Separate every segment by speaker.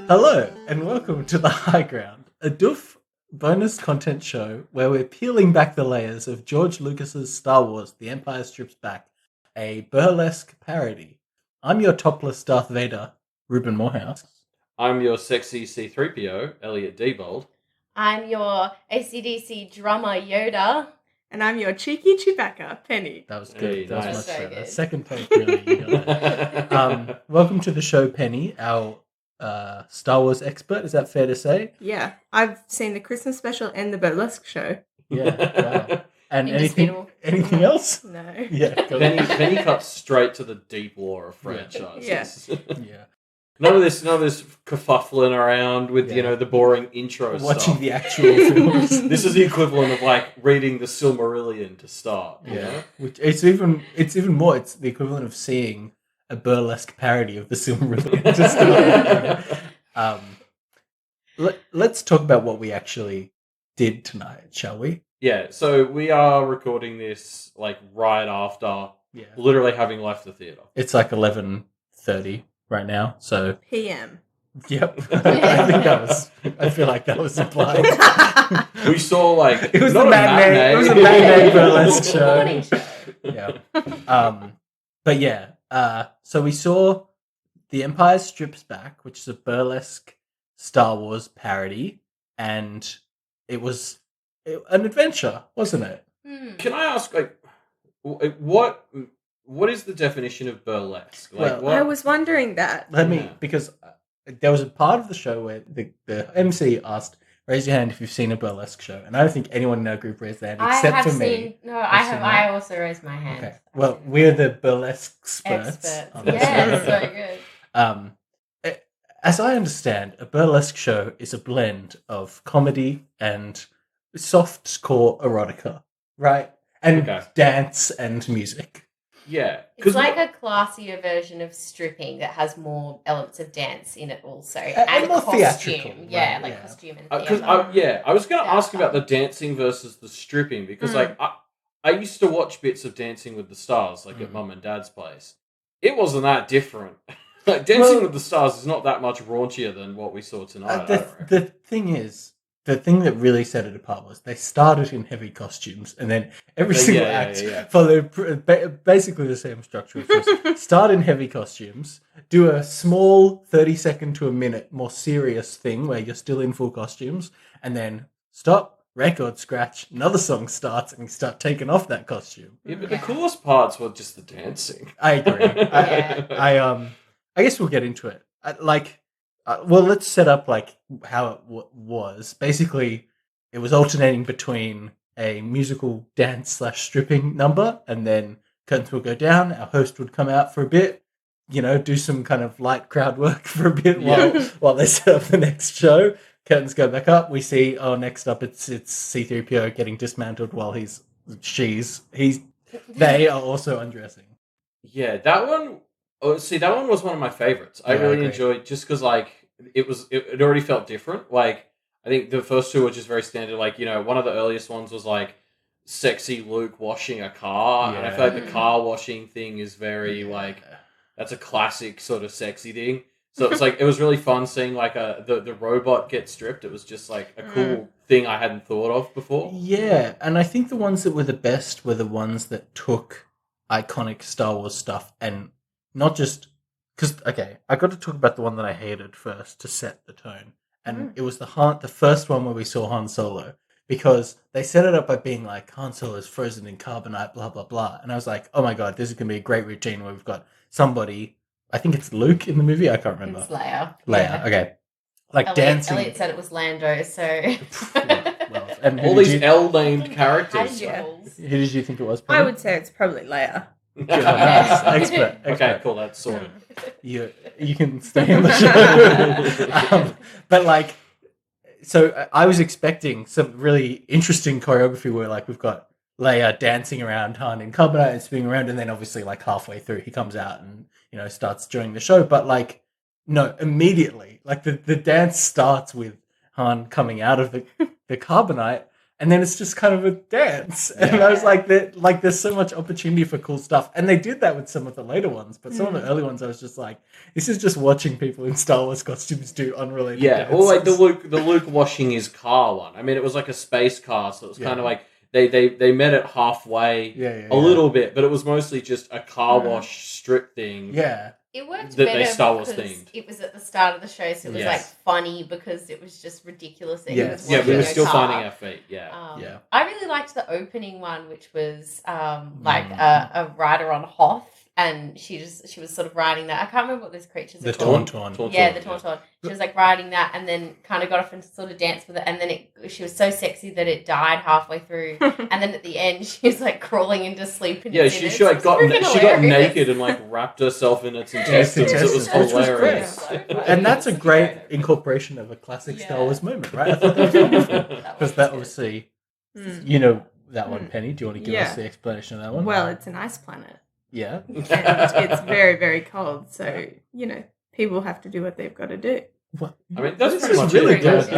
Speaker 1: Hello, and welcome to The High Ground, a doof bonus content show where we're peeling back the layers of George Lucas's Star Wars The Empire Strips Back, a burlesque parody. I'm your topless Darth Vader, Reuben Morehouse.
Speaker 2: I'm your sexy C-3PO, Elliot Diebold.
Speaker 3: I'm your AC/DC drummer, Yoda.
Speaker 4: And I'm your cheeky Chewbacca, Penny.
Speaker 1: That was good.
Speaker 2: Hey,
Speaker 1: that was
Speaker 2: nice.
Speaker 1: much
Speaker 3: So
Speaker 1: better.
Speaker 3: good.
Speaker 1: Second take, really. You got that. Welcome to the show, Penny, our Star Wars expert. Is that fair to say?
Speaker 4: Yeah, I've seen the Christmas special and the Burlesque show.
Speaker 1: Yeah. Wow. And
Speaker 3: Indisputable.
Speaker 1: anything else?
Speaker 4: No.
Speaker 1: Yeah. Go on.
Speaker 2: Penny cuts straight to the deep lore of franchises.
Speaker 1: Yeah.
Speaker 2: None of this kerfuffling around with
Speaker 1: Yeah.
Speaker 2: the boring intro
Speaker 1: Watching
Speaker 2: stuff.
Speaker 1: the actual films.
Speaker 2: This is the equivalent of like reading the Silmarillion to start. you
Speaker 1: Yeah,
Speaker 2: know?
Speaker 1: which it's even more. It's the equivalent of seeing a burlesque parody of the Silmarillion. Let's talk about what we actually did tonight, shall we?
Speaker 2: Yeah. So we are recording this like right after
Speaker 1: Yeah,
Speaker 2: literally having left the theater.
Speaker 1: it's like 11:30 right now. So
Speaker 4: PM.
Speaker 1: yep, I feel like that was implied.
Speaker 2: We saw like
Speaker 1: It was
Speaker 2: not
Speaker 1: the
Speaker 2: a
Speaker 1: matinee. It was a
Speaker 2: matinee.
Speaker 1: matinee burlesque
Speaker 3: Morning
Speaker 1: show.
Speaker 3: show.
Speaker 1: Yeah. But yeah, so we saw The Empire Strips Back, which is a burlesque Star Wars parody, and it was an adventure, wasn't it?
Speaker 2: Can I ask, like, what is the definition of burlesque? Like,
Speaker 1: Well,
Speaker 2: what?
Speaker 4: I was wondering that.
Speaker 1: Let me,
Speaker 2: Yeah.
Speaker 1: because there was a part of the show where the MC asked, "Raise your hand if you've seen a burlesque show," and I don't think anyone in our group raised their hand
Speaker 3: I
Speaker 1: except
Speaker 3: have
Speaker 1: for
Speaker 3: seen.
Speaker 1: me.
Speaker 3: No, I
Speaker 1: I've
Speaker 3: have.
Speaker 1: seen
Speaker 3: I
Speaker 1: that.
Speaker 3: also raised my hand.
Speaker 1: Okay, well, we're the burlesque experts. on this
Speaker 3: Yeah,
Speaker 1: show.
Speaker 3: so good.
Speaker 1: As I understand, a burlesque show is a blend of comedy and soft-core erotica, right? And
Speaker 2: Okay.
Speaker 1: dance and music.
Speaker 2: Yeah,
Speaker 3: It's like a classier version of stripping that has more elements of dance in it, also,
Speaker 1: And more
Speaker 3: costume.
Speaker 1: theatrical,
Speaker 3: Yeah,
Speaker 1: right,
Speaker 3: like
Speaker 1: yeah.
Speaker 3: costume and
Speaker 2: because
Speaker 3: theatre.
Speaker 2: I was going to ask
Speaker 3: Yeah.
Speaker 2: about the dancing versus the stripping because like I used to watch bits of Dancing with the Stars like at Mum and Dad's place. It wasn't that different. Like Dancing
Speaker 1: Well-
Speaker 2: with the Stars is not that much raunchier than what we saw tonight. I don't reckon.
Speaker 1: The thing is, the thing that really set it apart was they started in heavy costumes, and then every single act followed basically the same structure. Which was start in heavy costumes, do a small 30-second to a minute more serious thing where you're still in full costumes, and then stop, record scratch, another song starts, and you start taking off that costume.
Speaker 2: Yeah, but the coolest parts were just the dancing.
Speaker 1: I agree. I guess we'll get into it. Well, let's set up like how it was. Basically, it was alternating between a musical dance / stripping number, and then curtains would go down. Our host would come out for a bit, do some kind of light crowd work for a bit while they set up the next show. Curtains go back up. We see, next up it's C-3PO getting dismantled while they are also undressing.
Speaker 2: Yeah, that one. Oh, see, that one was one of my favorites. I
Speaker 1: Yeah, I
Speaker 2: really
Speaker 1: agree.
Speaker 2: enjoyed just because, like, it already felt different. Like, I think the first two were just very standard. Like, one of the earliest ones was like sexy Luke washing a car, and I feel like the car washing thing is very like that's a classic sort of sexy thing. So it's like it was really fun seeing like the robot get stripped. It was just like a cool thing I hadn't thought of before.
Speaker 1: Yeah, and I think the ones that were the best were the ones that took iconic Star Wars stuff and not just because. Okay, I got to talk about the one that I hated first to set the tone, and it was the first one where we saw Han Solo, because they set it up by being like Han Solo is frozen in carbonite, blah blah blah, and I was like, oh my god, this is gonna be a great routine where we've got somebody. I think it's Luke in the movie. I can't remember.
Speaker 3: It's Leia.
Speaker 1: Leia.
Speaker 3: Yeah.
Speaker 1: Okay, like dancing.
Speaker 3: Elliot said it was Lando, so
Speaker 1: Well, and
Speaker 2: All these L-named characters.
Speaker 3: Casuals.
Speaker 1: who did you think it was?
Speaker 4: I would say it's probably Leia.
Speaker 1: Good, nice. Expert.
Speaker 2: Okay, cool. That's sorted.
Speaker 1: You can stay on the show. But like, so I was expecting some really interesting choreography where like we've got Leia dancing around Han in carbonite and spinning around, and then obviously like halfway through he comes out and starts during the show. But like, no, immediately like the dance starts with Han coming out of the carbonite, and then it's just kind of a dance. And I was like, there's so much opportunity for cool stuff. And they did that with some of the later ones, but some of the early ones, I was just like, this is just watching people in Star Wars costumes do unrelated dances.
Speaker 2: Or like the Luke washing his car one. I mean, it was like a space car, so it was kind of like they met it halfway a little bit, but it was mostly just a car wash strip thing.
Speaker 1: Yeah.
Speaker 3: It worked
Speaker 2: that
Speaker 3: better
Speaker 2: they Star Wars
Speaker 3: because
Speaker 2: themed.
Speaker 3: it was at the start of the show, so it was like funny because it was just ridiculous that he was
Speaker 2: Yeah, we
Speaker 3: washing
Speaker 2: were
Speaker 3: a
Speaker 2: still
Speaker 3: car.
Speaker 2: finding our feet.
Speaker 3: I really liked the opening one, which was like a rider on Hoth, and she was sort of riding that. I can't remember what those creatures are called.
Speaker 1: Tauntaun.
Speaker 3: Yeah, the Tauntaun. She was like riding that, and then kind of got off and sort of danced with it, and then she was so sexy that it died halfway through, and then at the end she was like crawling into sleep. And
Speaker 2: she got naked and like wrapped herself in its intestines. It was hilarious.
Speaker 1: And that's a great incorporation of a classic Star Wars moment, right? I thought that was wonderful. Because that obviously, you know that one, Penny. Do you want to give us the explanation of that one?
Speaker 4: Well, it's an ice planet.
Speaker 1: Yeah.
Speaker 4: And it's very, very cold. So, people have to do what they've got to do.
Speaker 1: What?
Speaker 2: I mean, that's pretty much
Speaker 1: really good.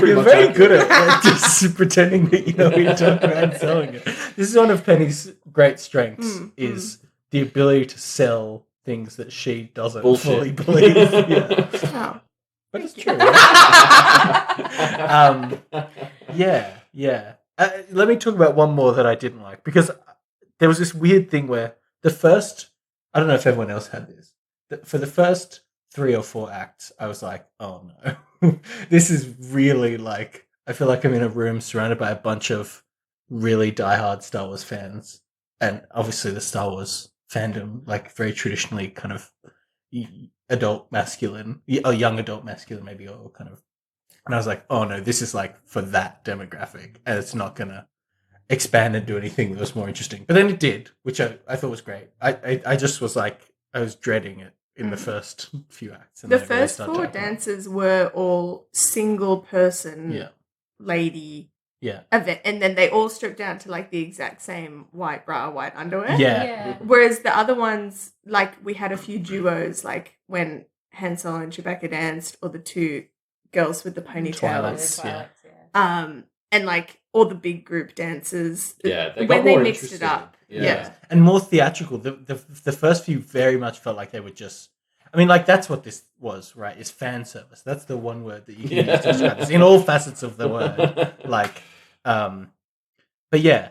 Speaker 1: You're very good at just pretending that you know what you're talking about and selling it. This is one of Penny's great strengths, is the ability to sell things that she doesn't fully believe.
Speaker 4: Oh.
Speaker 1: But it's true. Yeah. Let me talk about one more that I didn't like, because there was this weird thing where I don't know if everyone else had this, for the first 3 or 4 acts, I was like, oh no, this is really like, I feel like I'm in a room surrounded by a bunch of really diehard Star Wars fans. And obviously the Star Wars fandom, like very traditionally kind of adult masculine, or young adult masculine maybe, or kind of, and I was like, oh no, this is like for that demographic, and it's not going to expand and do anything that was more interesting. But then it did, which I thought was great. I just was like, I was dreading it in the first few acts. And
Speaker 4: the first 4 dances were all single person lady event, and then they all stripped down to like the exact same white bra, white underwear.
Speaker 1: Yeah.
Speaker 4: Whereas the other ones, like we had a few duos, like when Han Solo and Chewbacca danced, or the 2 girls with the ponytails. And like all the big group dances. When they mixed it up. Yeah.
Speaker 1: And more theatrical. The first few very much felt like they were just, I mean, like that's what this was, right? Is fan service. That's the one word that you can use to describe this in all facets of the word. Like, but yeah.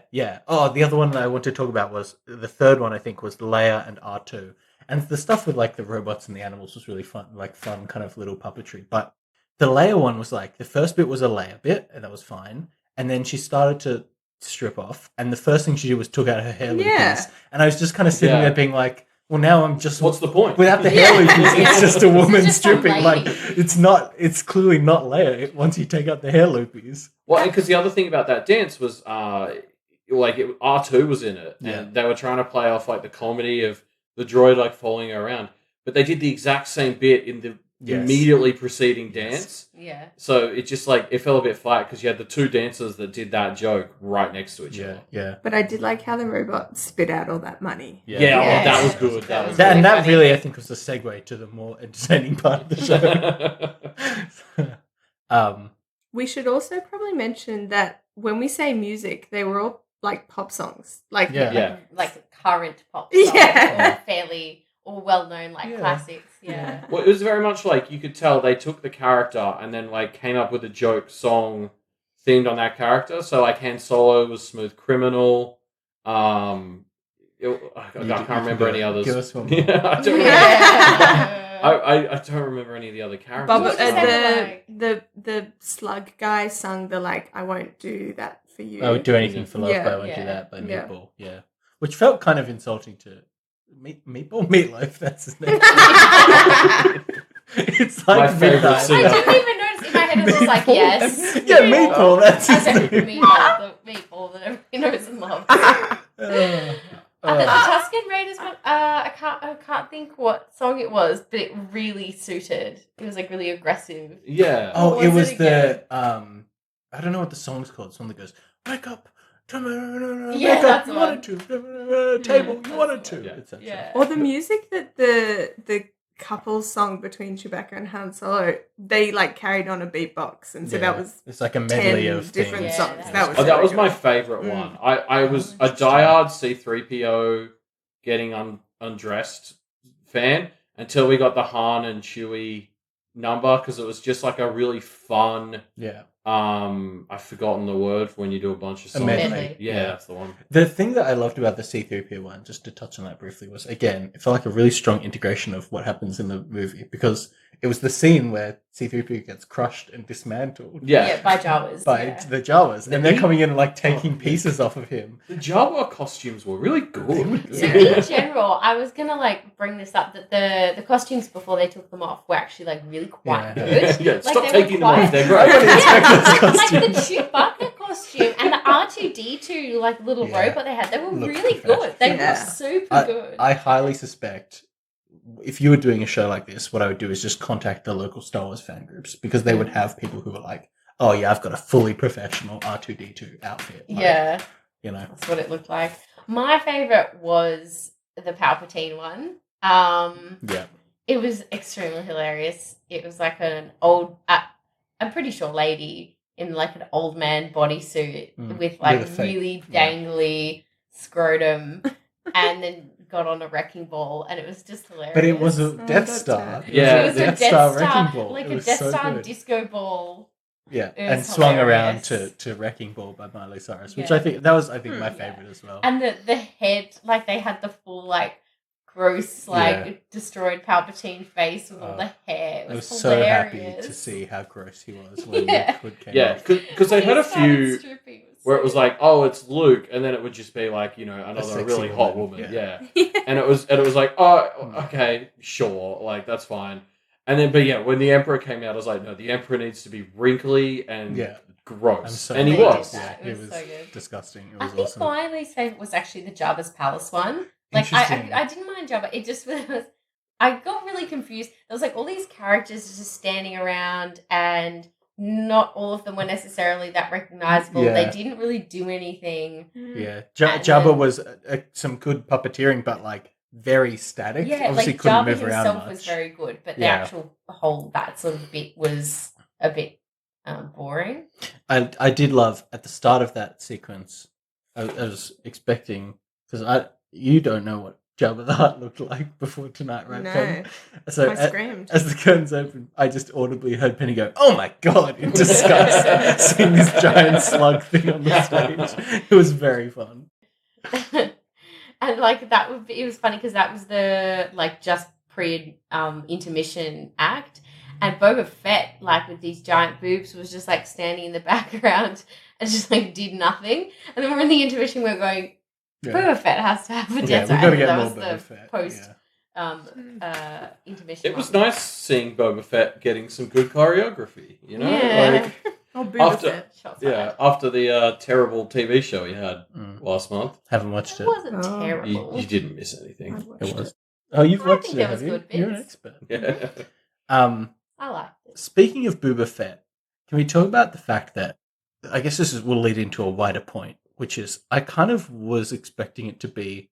Speaker 1: Oh, the other one that I want to talk about was the third one. I think was Leia and R2, and the stuff with like the robots and the animals was really fun, like fun kind of little puppetry. But the Leia one was like, the first bit was a Leia bit, and that was fine. And then she started to strip off, and the first thing she did was took out her hair loopies. And I was just kind of sitting there being like, well, now I'm just...
Speaker 2: What's the point?
Speaker 1: Without the hair loopies, it's just a woman stripping. Like, it's clearly not Leia once you take out the hair loopies.
Speaker 2: Well, because the other thing about that dance was, R2 was in it, and they were trying to play off, like, the comedy of the droid, like, following her around. But they did the exact same bit in the immediately preceding dance.
Speaker 3: Yeah.
Speaker 2: So it just like it fell a bit flat because you had the 2 dancers that did that joke right next to each other.
Speaker 1: Yeah.
Speaker 4: But I did like how the robot spit out all that money.
Speaker 2: Yeah, well, that was good.
Speaker 1: That really, I think, was the segue to the more entertaining part of the show.
Speaker 4: We should also probably mention that when we say music, they were all like pop songs. Like
Speaker 3: current pop songs, or fairly or well-known classics. Yeah.
Speaker 2: Well, it was very much like you could tell they took the character and then like came up with a joke song themed on that character. So like Han Solo was Smooth Criminal. I can't remember any others.
Speaker 1: Give us one.
Speaker 2: I don't remember any of the other characters.
Speaker 4: The slug guy sung the I won't do that for you.
Speaker 1: I would do anything for love, but I won't do that by Meatball. Yeah. Which felt kind of insulting to Meatloaf, that's his name. It's like
Speaker 2: my favorite singer.
Speaker 3: I didn't even notice in my head. It was like, yes.
Speaker 1: Yeah, Meatball, that's his name.
Speaker 3: Meatball that everybody knows and loves. The Tusken Raiders one, I can't think what song it was, but it really suited. It was like really aggressive.
Speaker 2: Yeah.
Speaker 1: Oh, it was the I don't know what the song's called. It's one that goes, wake up.
Speaker 3: That's
Speaker 1: you wanted to table. You wanted to.
Speaker 3: Yeah.
Speaker 4: Or the music that the couples song between Chewbacca and Han Solo, they like carried on a beatbox, and so that was
Speaker 1: it's like a medley
Speaker 4: 10
Speaker 1: of
Speaker 4: different
Speaker 1: things.
Speaker 4: songs.
Speaker 3: Yeah,
Speaker 4: That was
Speaker 2: that
Speaker 4: really
Speaker 2: was my
Speaker 4: good.
Speaker 2: favorite one. I was a diehard C-3PO getting undressed fan until we got the Han and Chewie number, because it was just like a really fun.
Speaker 1: Yeah.
Speaker 2: I've forgotten the word for when you do a bunch of songs.
Speaker 1: medley.
Speaker 2: Yeah, that's the one.
Speaker 1: The thing that I loved about the C-3PO one, just to touch on that briefly, was, again, it felt like a really strong integration of what happens in the movie, because it was the scene where C-3PO gets crushed and dismantled
Speaker 2: Yeah.
Speaker 3: by Jawas.
Speaker 1: by the Jawas, and they're
Speaker 2: He-
Speaker 1: coming in and like taking pieces off of him.
Speaker 2: The Jawa costumes were really good.
Speaker 3: So in general, I was gonna like bring this up that the costumes before they took them off were actually like really quite good.
Speaker 2: Yeah,
Speaker 3: Like,
Speaker 2: stop
Speaker 3: they
Speaker 2: taking
Speaker 3: were
Speaker 2: them off.
Speaker 3: quite-
Speaker 2: They're
Speaker 1: I
Speaker 2: great.
Speaker 1: wouldn't expect those
Speaker 3: Like the
Speaker 1: costumes.
Speaker 3: Chewbacca costume and the R2D2 like little
Speaker 1: Yeah.
Speaker 3: robot they had, they were
Speaker 1: Looked
Speaker 3: really
Speaker 1: professional.
Speaker 3: good. They
Speaker 4: Yeah.
Speaker 3: were super good.
Speaker 1: I highly suspect if you were doing a show like this, what I would do is just contact the local Star Wars fan groups, because they would have people who were like, "Oh yeah, I've got a fully professional R2D2 outfit." Like,
Speaker 3: Yeah,
Speaker 1: you know.
Speaker 3: that's what it looked like. My favorite was the Palpatine one.
Speaker 1: Yeah.
Speaker 3: It was extremely hilarious. It was like an old, I'm pretty sure lady in like an old man bodysuit with like
Speaker 1: With a fake-
Speaker 3: really dangly scrotum, and then got on a wrecking ball, and it was just hilarious.
Speaker 1: But it was a
Speaker 4: Oh,
Speaker 1: Death
Speaker 4: that's
Speaker 1: Star.
Speaker 4: it.
Speaker 2: Yeah,
Speaker 3: It was a
Speaker 1: Death
Speaker 3: Death
Speaker 1: Star
Speaker 3: Star,
Speaker 1: wrecking ball.
Speaker 3: like
Speaker 1: It
Speaker 3: a
Speaker 1: was
Speaker 3: Death
Speaker 1: so
Speaker 3: Star
Speaker 1: good.
Speaker 3: disco ball.
Speaker 1: Yeah,
Speaker 3: It was
Speaker 1: and swung around
Speaker 3: hilarious.
Speaker 1: to Wrecking Ball by Miley Cyrus, which
Speaker 3: Yeah.
Speaker 1: I think my
Speaker 3: Yeah.
Speaker 1: favorite as well.
Speaker 3: And the head, like they had the full like gross, like destroyed Palpatine face with all the hair. It
Speaker 1: I
Speaker 3: was
Speaker 1: was so happy
Speaker 3: hilarious.
Speaker 1: to see how gross he was when
Speaker 3: Yeah.
Speaker 1: the hood came
Speaker 2: Yeah,
Speaker 1: off.
Speaker 2: because they had a few
Speaker 3: Stripping.
Speaker 2: where it was like, oh, it's Luke, and then it would just be like, another
Speaker 1: sexy
Speaker 2: really hot
Speaker 1: woman,
Speaker 2: woman.
Speaker 1: yeah.
Speaker 2: Yeah. And it was like, oh, okay, sure, like that's fine. And then, but yeah, when the Emperor came out, I was like, no, the Emperor needs to be wrinkly and
Speaker 1: Yeah.
Speaker 2: gross.
Speaker 1: I'm so
Speaker 2: And he
Speaker 3: They did
Speaker 2: was.
Speaker 3: that.
Speaker 1: Yeah,
Speaker 3: It
Speaker 1: it
Speaker 3: was
Speaker 1: was
Speaker 3: so good.
Speaker 1: disgusting. It
Speaker 3: I
Speaker 1: was
Speaker 3: think
Speaker 1: awesome.
Speaker 3: my least favorite was actually the Jabba's Palace one. Like
Speaker 1: Interesting.
Speaker 3: I didn't mind Jabba. It just was. I got really confused. There was like all these characters just standing around, and not all of them were necessarily that recognizable.
Speaker 1: Yeah.
Speaker 3: They didn't really do anything.
Speaker 1: Yeah,
Speaker 3: And
Speaker 1: Jabba
Speaker 3: then-
Speaker 1: was some good puppeteering, but like very static.
Speaker 3: Yeah,
Speaker 1: Obviously
Speaker 3: like
Speaker 1: couldn't
Speaker 3: Jabba
Speaker 1: move around
Speaker 3: himself
Speaker 1: much.
Speaker 3: was very good, but the
Speaker 1: Yeah.
Speaker 3: actual whole that sort of bit was a bit boring.
Speaker 1: I did love at the start of that sequence. I was expecting, because you don't know what Jabba the Hutt looked like before tonight, right?
Speaker 4: No.
Speaker 1: Penny? So
Speaker 4: I screamed.
Speaker 1: as the curtains opened, I just audibly heard Penny go, "Oh my god!" in disgust, seeing this giant slug thing on the stage. It was very fun.
Speaker 3: And like it was funny because that was the like just pre intermission act, and Boba Fett, like with these giant boobs, was just like standing in the background and just like did nothing. And then we're in the intermission, we're going,
Speaker 1: Yeah.
Speaker 3: Boba Fett has to have a
Speaker 1: Yeah,
Speaker 3: death.
Speaker 1: we've got to
Speaker 3: and
Speaker 1: get
Speaker 3: that
Speaker 1: more
Speaker 3: was the
Speaker 1: Boba Fett.
Speaker 3: post
Speaker 1: Yeah.
Speaker 3: intermission.
Speaker 2: It was
Speaker 3: one.
Speaker 2: nice seeing Boba Fett getting some good choreography,
Speaker 3: Yeah.
Speaker 2: Like,
Speaker 4: Oh, Booba
Speaker 2: after-
Speaker 4: Fett.
Speaker 3: Shots
Speaker 2: yeah,
Speaker 3: fired.
Speaker 2: after the terrible TV show he had
Speaker 1: Mm.
Speaker 2: last month.
Speaker 1: Haven't watched
Speaker 3: It
Speaker 1: it.
Speaker 3: wasn't
Speaker 4: Oh.
Speaker 3: terrible.
Speaker 2: You didn't miss anything.
Speaker 4: I watched
Speaker 1: It was. Oh, you've
Speaker 3: I
Speaker 1: watched
Speaker 3: think
Speaker 1: it,
Speaker 3: there
Speaker 1: have
Speaker 3: was
Speaker 1: you?
Speaker 3: good
Speaker 1: You're an
Speaker 3: bits.
Speaker 1: expert.
Speaker 2: Yeah.
Speaker 3: I liked it.
Speaker 1: Speaking of Booba Fett, can we talk about the fact that I guess will lead into a wider point, which is I kind of was expecting it to be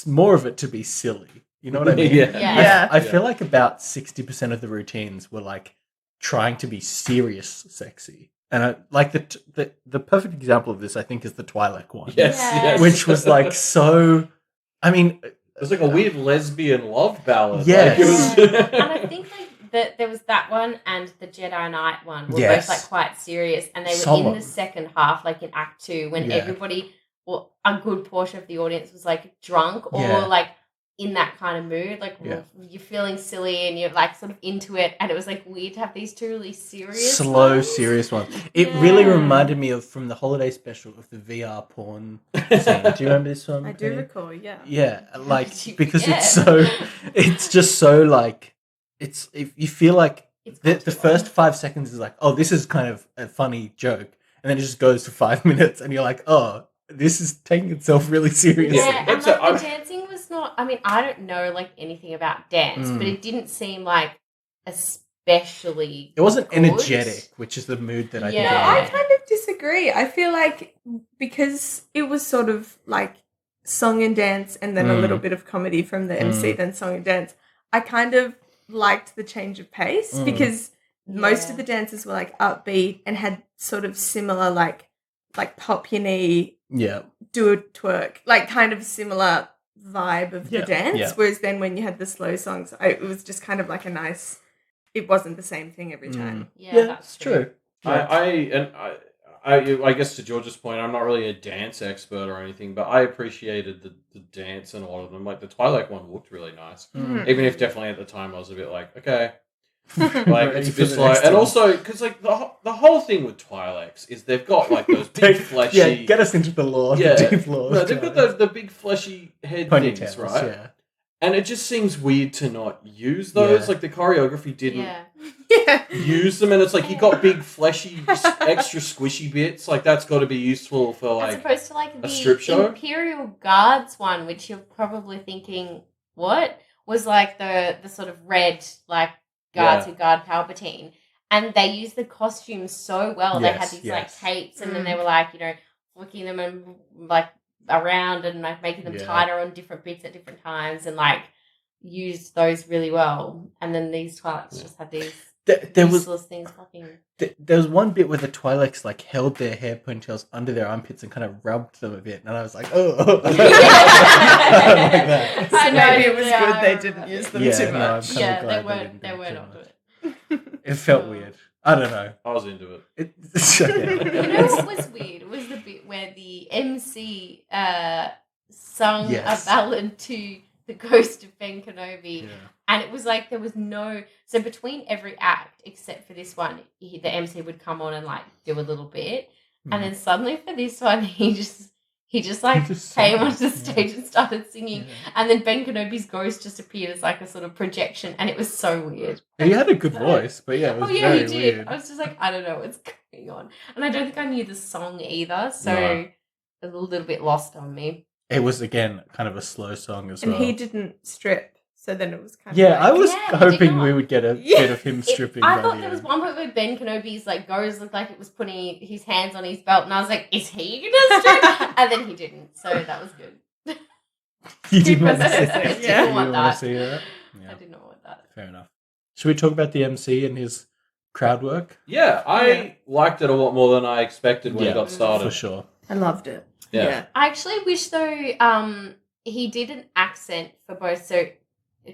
Speaker 1: more of it to be silly. You know what I mean?
Speaker 2: Yeah.
Speaker 3: Yeah.
Speaker 1: I feel like about 60% of the routines were like trying to be serious sexy. And like the perfect example of this, I think, is the Twi'lek one.
Speaker 2: Yes,
Speaker 3: Yeah.
Speaker 2: yes.
Speaker 1: Which was like so, I mean,
Speaker 2: It was like a weird lesbian love ballad.
Speaker 1: Yes.
Speaker 2: Like, it was...
Speaker 3: And I think like that there was that one and the Jedi Knight one were
Speaker 1: Yes.
Speaker 3: both like quite serious, and they were in
Speaker 1: Solemn.
Speaker 3: the second half, like in Act 2, when
Speaker 1: Yeah.
Speaker 3: everybody or a good portion of the audience was like drunk or
Speaker 1: Yeah.
Speaker 3: like in that kind of mood, like
Speaker 1: Yeah.
Speaker 3: you're feeling silly and you're like sort of into it, and it was like weird to have these two really serious,
Speaker 1: slow,
Speaker 3: ones.
Speaker 1: serious ones. It really
Speaker 3: Yeah.
Speaker 1: reminded me of from the holiday special of the VR porn scene. Do you remember this one?
Speaker 4: I do
Speaker 1: Penny?
Speaker 4: recall, yeah.
Speaker 1: Yeah, like
Speaker 3: did you
Speaker 1: because it's
Speaker 3: forget?
Speaker 1: so, it's just so like if you feel like
Speaker 3: It's
Speaker 1: the
Speaker 3: cultural.
Speaker 1: first 5 seconds is like, oh, this is kind of a funny joke, and then it just goes to 5 minutes, and you're like, oh, this is taking itself really seriously.
Speaker 3: Yeah, and
Speaker 2: It's
Speaker 3: like
Speaker 2: a-
Speaker 3: the dancing was not. I mean, I don't know like anything about dance, but it didn't seem like especially.
Speaker 1: It wasn't
Speaker 3: good.
Speaker 1: energetic, which is the mood that I think.
Speaker 3: Yeah.
Speaker 1: I
Speaker 4: I
Speaker 1: like.
Speaker 4: kind of disagree. I feel like because it was sort of like song and dance and then a
Speaker 1: Mm.
Speaker 4: little bit of comedy from the MC, then song and dance, I kind of liked the change of pace because most of the dances were like upbeat and had sort of similar like pop your knee, do a twerk, like kind of similar vibe of the dance.
Speaker 1: Yeah.
Speaker 4: Whereas then when you had the slow songs, it was just kind of like a nice. It wasn't the same thing every time.
Speaker 3: Yeah, that's true.
Speaker 2: I guess to George's point, I'm not really a dance expert or anything, but I appreciated the dance in a lot of them. Like the Twilight one looked really nice, even if definitely at the time I was a bit like, okay, like it's a bit slow. And also because like the whole thing with Twi'leks is they've got like those big fleshy.
Speaker 1: Yeah, get us into the lore.
Speaker 2: Yeah,
Speaker 1: the deep lore.
Speaker 2: No, they've got the big fleshy head things, right?
Speaker 1: Yeah.
Speaker 2: And it just seems weird to not use those.
Speaker 1: Yeah.
Speaker 2: Like the choreography didn't
Speaker 4: Yeah.
Speaker 2: use them, and it's like you got big fleshy, extra squishy bits. Like that's got to be useful for like
Speaker 3: as opposed to like
Speaker 2: a strip
Speaker 3: the
Speaker 2: show?
Speaker 3: Imperial Guards one, which you're probably thinking, what was like the sort of red like guards who guard Palpatine, and they used the costumes so well. They had these like capes, and then they were like flicking them and like around and like making them tighter on different bits at different times, and like used those really well. And then these Twi'leks just had these useless things fucking.
Speaker 1: There was one bit where the Twi'leks like held their hair ponytails under their armpits and kind of rubbed them a bit, and I was like, oh. Like that.
Speaker 4: So maybe it was good they didn't use them too much.
Speaker 3: They weren't onto it.
Speaker 1: It felt weird. I don't know.
Speaker 2: I was into it.
Speaker 3: You know what was weird? It was the bit where the MC sung a ballad to the ghost of Ben Kenobi. And it was like there was no... So between every act, except for this one, the MC would come on and like do a little bit. And then suddenly for this one, he just came onto the stage and started singing. And then Ben Kenobi's ghost just appeared as like a sort of projection, and it was so weird.
Speaker 1: He had a good voice, but it was very
Speaker 3: he did.
Speaker 1: weird.
Speaker 3: I was just like, I don't know what's going on. And I don't think I knew the song either, so it was a little bit lost on me.
Speaker 1: It was, again, kind of a slow song as well.
Speaker 4: And he didn't strip. So then it was kind of
Speaker 1: Yeah,
Speaker 4: like,
Speaker 1: I was hoping we would get a bit of him stripping.
Speaker 3: I thought there was one point where Ben Kenobi's like ghost looked like it was putting his hands on his belt, and I was like, is he gonna strip? And then he didn't, so that was good.
Speaker 1: You didn't want to see
Speaker 3: I
Speaker 1: that?
Speaker 3: didn't
Speaker 1: You
Speaker 3: want
Speaker 1: didn't
Speaker 3: that.
Speaker 1: want to see that? Yeah.
Speaker 3: I did not want that.
Speaker 1: Fair enough. Should we talk about the MC and his crowd work?
Speaker 2: Yeah, I liked it a lot more than I expected when it got started.
Speaker 1: For sure.
Speaker 4: I loved it.
Speaker 2: Yeah.
Speaker 3: I actually wish though he did an accent for both. So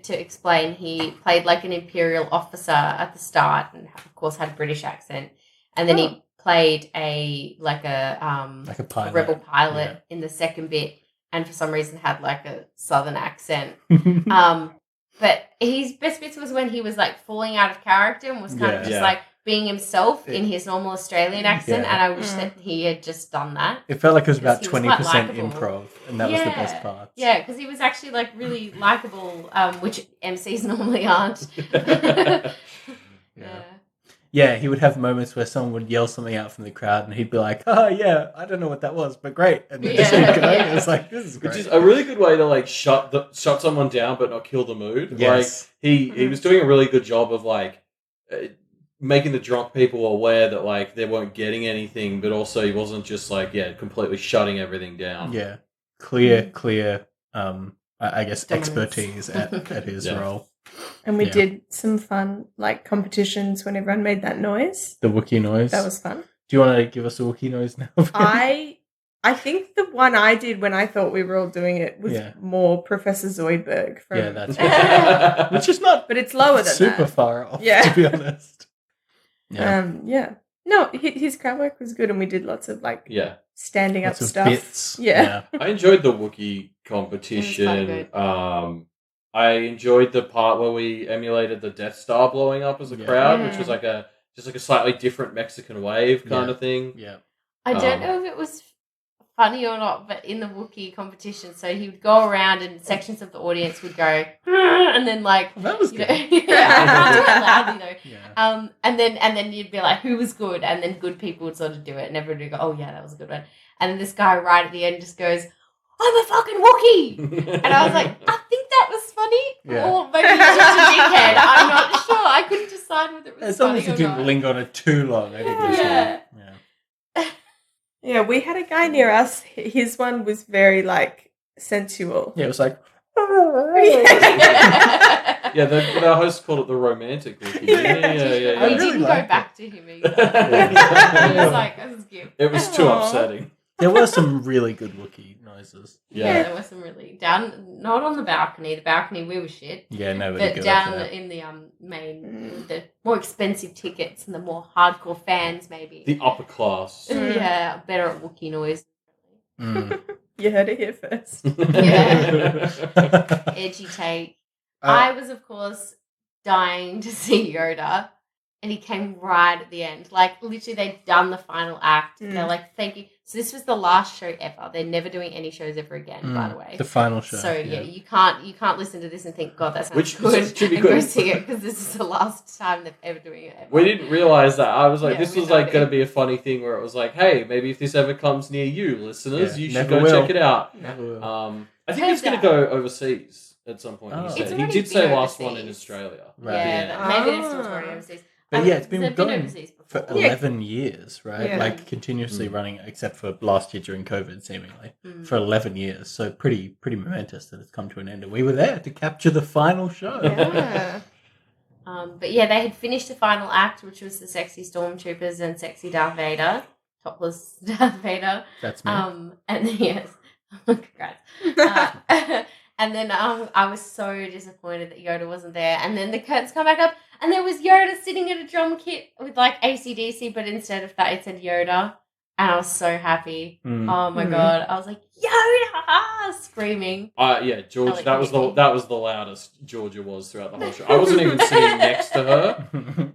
Speaker 3: to explain, he played like an Imperial officer at the start, and of course had a British accent, and then he played a
Speaker 1: pilot.
Speaker 3: rebel pilot in the second bit, and for some reason had like a southern accent. But his best bits was when he was like falling out of character and was kind of just like being himself in his normal Australian accent, and I wish that he had just done that.
Speaker 1: It felt like it was about
Speaker 3: Because he
Speaker 1: 20%
Speaker 3: was quite likeable.
Speaker 1: improv, and that was the best part.
Speaker 3: Yeah, because he was actually like really likable, which MCs normally aren't.
Speaker 1: Yeah, he would have moments where someone would yell something out from the crowd, and he'd be like, "Oh yeah, I don't know what that was, but great." And then just keep going. It was like, "This is great."
Speaker 2: Which is a really good way to like shut someone down but not kill the mood.
Speaker 1: Yes.
Speaker 2: Like he was doing a really good job of like making the drunk people aware that like they weren't getting anything, but also he wasn't just like completely shutting everything down.
Speaker 1: Yeah, clear. I guess
Speaker 3: Dominance.
Speaker 1: expertise at his role.
Speaker 4: And we did some fun like competitions when everyone made that noise.
Speaker 1: The Wookiee noise.
Speaker 4: That was fun.
Speaker 1: Do you want to give us a Wookiee noise now?
Speaker 4: I think the one I did when I thought we were all doing it was more Professor Zoidberg. From,
Speaker 1: that's right. Which is not,
Speaker 4: but it's lower than
Speaker 1: super
Speaker 4: that.
Speaker 1: far off. To be honest.
Speaker 4: No, his crowd work was good, and we did lots of like standing
Speaker 1: Lots
Speaker 4: up
Speaker 1: of
Speaker 4: stuff.
Speaker 1: bits.
Speaker 4: Yeah.
Speaker 2: I enjoyed the Wookiee competition. I enjoyed the part where we emulated the Death Star blowing up as a crowd, which was like a slightly different Mexican wave kind of thing.
Speaker 1: Yeah.
Speaker 3: I don't know if it was funny or not, but in the Wookiee competition, so he would go around and sections of the audience would go, and then like
Speaker 1: that was good.
Speaker 3: I can't do it loudly though.
Speaker 1: Yeah.
Speaker 3: And then you'd be like, who was good? And then good people would sort of do it, and everybody would go, oh yeah, that was a good one. And then this guy right at the end just goes, I'm a fucking Wookiee, and I was like, I think that was funny, or maybe he's just a dickhead. I'm not sure. I couldn't decide whether it was
Speaker 1: As long
Speaker 3: funny
Speaker 1: as you
Speaker 3: or
Speaker 1: didn't
Speaker 3: not.
Speaker 1: linger on it too long, I think it was fine.
Speaker 4: Yeah, we had a guy near us. His one was very like sensual.
Speaker 1: Yeah, it was like,
Speaker 2: Yeah, the host called it the romantic Wookiee. Yeah.
Speaker 3: We
Speaker 1: really
Speaker 3: didn't go
Speaker 1: liked it.
Speaker 3: back to him either. It was like, this is cute.
Speaker 2: It was too
Speaker 4: Aw.
Speaker 2: upsetting.
Speaker 1: There were some really good Wookiee noises.
Speaker 3: Yeah, there were some really down, not on the balcony. The balcony, we were shit.
Speaker 1: Yeah, nobody
Speaker 3: But
Speaker 1: goes
Speaker 3: down
Speaker 1: there.
Speaker 3: in the main, the more expensive tickets and the more hardcore fans, maybe.
Speaker 2: The upper class.
Speaker 3: Yeah, better at Wookiee noise.
Speaker 1: Mm.
Speaker 4: You heard it here first.
Speaker 3: Yeah. Edgy take.
Speaker 1: Uh,
Speaker 3: I was, of course, dying to see Yoda, and he came right at the end. Like, literally, they'd done the final act. They're like, thank you. So this was the last show ever. They're never doing any shows ever again, by the way.
Speaker 1: The final show.
Speaker 3: So yeah, you can't listen to this and think, God, that sounds
Speaker 2: Which
Speaker 3: good,
Speaker 2: should be
Speaker 3: and go
Speaker 2: good.
Speaker 3: see it because this is the last time they're ever doing it. Ever.
Speaker 2: We didn't realise that. I was like,
Speaker 3: Yeah,
Speaker 2: this
Speaker 3: we
Speaker 2: was
Speaker 3: know
Speaker 2: like
Speaker 3: it.
Speaker 2: going to be a funny thing where it was like, hey, maybe if this ever comes near you, listeners,
Speaker 1: Yeah,
Speaker 2: you should
Speaker 1: never
Speaker 2: go
Speaker 1: will.
Speaker 2: check it out.
Speaker 1: Never will.
Speaker 2: I think
Speaker 3: Heard
Speaker 2: he's going to
Speaker 3: that.
Speaker 2: go overseas at some point.
Speaker 1: Oh.
Speaker 2: He
Speaker 1: It's
Speaker 2: said. He
Speaker 3: already
Speaker 2: did say
Speaker 3: been
Speaker 2: last one in
Speaker 3: overseas.
Speaker 2: Australia.
Speaker 1: Right.
Speaker 3: Yeah, maybe they're still touring
Speaker 4: Ah.
Speaker 3: overseas.
Speaker 1: But yeah, it's been
Speaker 3: they've
Speaker 1: going
Speaker 3: overseas
Speaker 1: for
Speaker 3: before.
Speaker 1: 11 years, right?
Speaker 4: Yeah.
Speaker 1: Like continuously running, except for last year during COVID, seemingly,
Speaker 3: Mm.
Speaker 1: for 11 years. So pretty momentous that it's come to an end. And we were there to capture the final show.
Speaker 4: Yeah.
Speaker 3: But yeah, they had finished the final act, which was the sexy stormtroopers and sexy Darth Vader, topless Darth Vader.
Speaker 1: That's me.
Speaker 3: And then, yes, congrats. And then I was so disappointed that Yoda wasn't there. And then the curtains come back up, and there was Yoda sitting at a drum kit with like AC/DC, but instead of that, it said Yoda. And I was so happy.
Speaker 1: Mm.
Speaker 3: Oh my
Speaker 4: Mm.
Speaker 3: God! I was like Yoda, screaming.
Speaker 2: Yeah, George.
Speaker 3: Elliot
Speaker 2: That was
Speaker 3: Kennedy.
Speaker 2: the loudest Georgia was throughout the whole show. I wasn't even sitting next to her,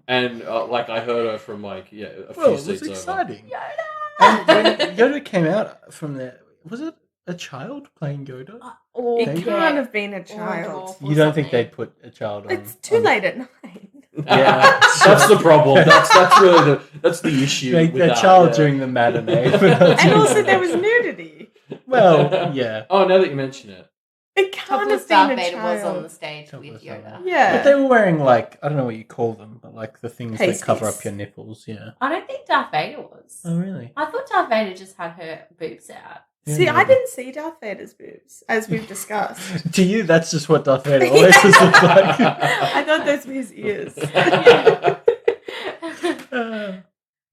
Speaker 2: and like I heard her from like a few
Speaker 1: Well, it was
Speaker 2: seats over.
Speaker 1: exciting.
Speaker 3: Yoda.
Speaker 1: And when Yoda came out from there, was it a child playing Yoda?
Speaker 3: Or
Speaker 4: It
Speaker 1: Thank
Speaker 4: can't
Speaker 1: you.
Speaker 4: have been a
Speaker 3: Or
Speaker 4: child.
Speaker 3: dwarf.
Speaker 1: You don't think
Speaker 3: something.
Speaker 1: they'd put a child on?
Speaker 4: It's too
Speaker 1: on-
Speaker 4: late at night.
Speaker 2: Yeah, that's the problem. That's really the issue.
Speaker 1: Make
Speaker 2: with
Speaker 1: the
Speaker 2: that,
Speaker 1: child
Speaker 2: yeah.
Speaker 1: during the matinee. but not
Speaker 4: And
Speaker 1: during
Speaker 4: also
Speaker 1: the
Speaker 4: there was
Speaker 1: night.
Speaker 4: nudity.
Speaker 1: Well, yeah.
Speaker 2: Oh, now that you mention it,
Speaker 4: It can't
Speaker 3: Topless
Speaker 4: have
Speaker 3: Darth
Speaker 4: been a
Speaker 3: Vader was on the
Speaker 4: child.
Speaker 3: stage
Speaker 1: Topless
Speaker 3: with
Speaker 1: Darth
Speaker 3: Yoda.
Speaker 1: Vader.
Speaker 4: Yeah.
Speaker 1: But they were wearing like, I don't know what you call them, but like the things that cover
Speaker 4: Pasties.
Speaker 1: up your nipples, yeah.
Speaker 3: I don't think Darth Vader was.
Speaker 1: Oh, really?
Speaker 3: I thought Darth Vader just had her boobs out.
Speaker 1: Yeah,
Speaker 4: See, I
Speaker 1: maybe.
Speaker 4: didn't see Darth Vader's boobs, as we've discussed.
Speaker 1: To you, that's just what Darth Vader always has looked like.
Speaker 4: I thought those were his ears.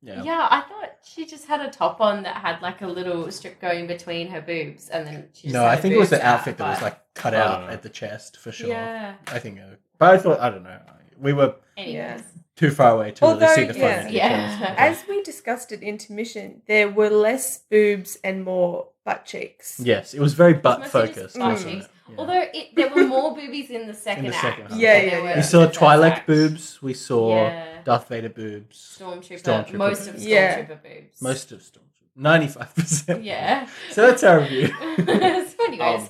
Speaker 1: Yeah.
Speaker 3: Yeah, I thought she just had a top on that had like a little strip going between her boobs, and then she just
Speaker 1: No,
Speaker 3: had
Speaker 1: I
Speaker 3: her
Speaker 1: think it was
Speaker 3: boobs
Speaker 1: the outfit that was
Speaker 3: but-
Speaker 1: like cut
Speaker 2: I don't
Speaker 1: out
Speaker 2: know.
Speaker 1: at the chest for sure.
Speaker 3: Yeah.
Speaker 1: I think, but I thought, I don't know. We were
Speaker 3: Anyways.
Speaker 1: too far away to really
Speaker 4: Although,
Speaker 1: see the
Speaker 4: yeah.
Speaker 1: final
Speaker 3: Yeah.
Speaker 1: details.
Speaker 4: As we discussed at intermission, there were less boobs and more butt cheeks.
Speaker 1: Yes, it was very butt
Speaker 3: mostly just
Speaker 1: focused.
Speaker 3: butt
Speaker 1: wasn't
Speaker 3: cheeks.
Speaker 1: it? Yeah.
Speaker 3: Although there were more boobies in the second
Speaker 1: second
Speaker 3: act.
Speaker 1: half.
Speaker 4: Yeah,
Speaker 3: than
Speaker 4: yeah,
Speaker 3: there
Speaker 4: yeah.
Speaker 3: were
Speaker 1: We
Speaker 3: in
Speaker 1: saw
Speaker 3: the first
Speaker 1: Twi'lek
Speaker 3: act.
Speaker 1: boobs. We saw
Speaker 3: Yeah.
Speaker 1: Darth Vader boobs.
Speaker 3: Stormtrooper. Most of Stormtrooper
Speaker 4: Yeah.
Speaker 3: boobs.
Speaker 1: Most of Stormtrooper. 95%.
Speaker 3: Yeah.
Speaker 1: So that's our review.
Speaker 3: It's funny, guys.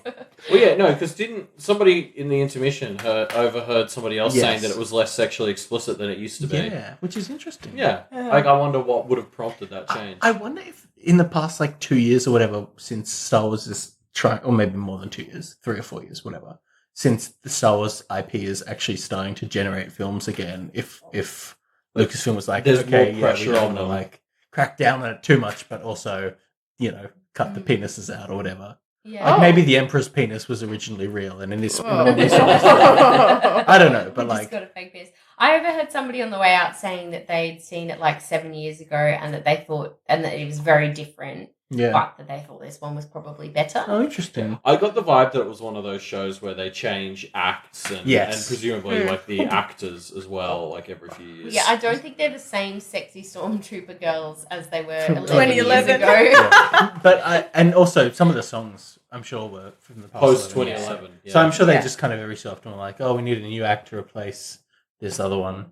Speaker 2: well, yeah, no, because didn't somebody in the intermission overheard somebody else
Speaker 1: Yes.
Speaker 2: saying that it was less sexually explicit than it used to be?
Speaker 1: Yeah, which is interesting.
Speaker 2: Yeah.
Speaker 4: Yeah.
Speaker 2: Like I wonder what would have prompted that change.
Speaker 1: I wonder if in the past like 2 years or whatever, since Star Wars is trying, or maybe more than 2 years, 3 or 4 years, whatever, since the Star Wars IP is actually starting to generate films again, if Lucasfilm was like,
Speaker 2: There's
Speaker 1: okay,
Speaker 2: more
Speaker 1: yeah,
Speaker 2: pressure
Speaker 1: we don't
Speaker 2: on
Speaker 1: wanna,
Speaker 2: them.
Speaker 1: like crack down on it too much, but also, you know, cut the penises out or whatever.
Speaker 3: Yeah.
Speaker 1: Like maybe the Emperor's penis was originally real, and in this,
Speaker 4: Oh.
Speaker 1: in this I don't know, but
Speaker 3: We
Speaker 1: like,
Speaker 3: just got a fake penis. I overheard somebody on the way out saying that they'd seen it like 7 years ago, and that they thought, and that it was very different,
Speaker 1: yeah.
Speaker 3: but that they thought this one was probably better.
Speaker 1: Oh, interesting.
Speaker 2: I got the vibe that it was one of those shows where they change acts and,
Speaker 1: Yes.
Speaker 2: and presumably
Speaker 4: Mm.
Speaker 2: like the actors as well, like every few years.
Speaker 3: Yeah, I don't think they're the same sexy stormtrooper girls as they were
Speaker 1: From
Speaker 3: 11 years
Speaker 4: 2011.
Speaker 3: ago.
Speaker 1: Yeah. But and also some of the songs I'm sure were from the past
Speaker 2: Post
Speaker 1: 11 years.
Speaker 2: 2011. Yeah.
Speaker 1: So I'm sure they
Speaker 4: Yeah.
Speaker 1: just kind of every so often were like, oh, we need a new actor to replace this other one.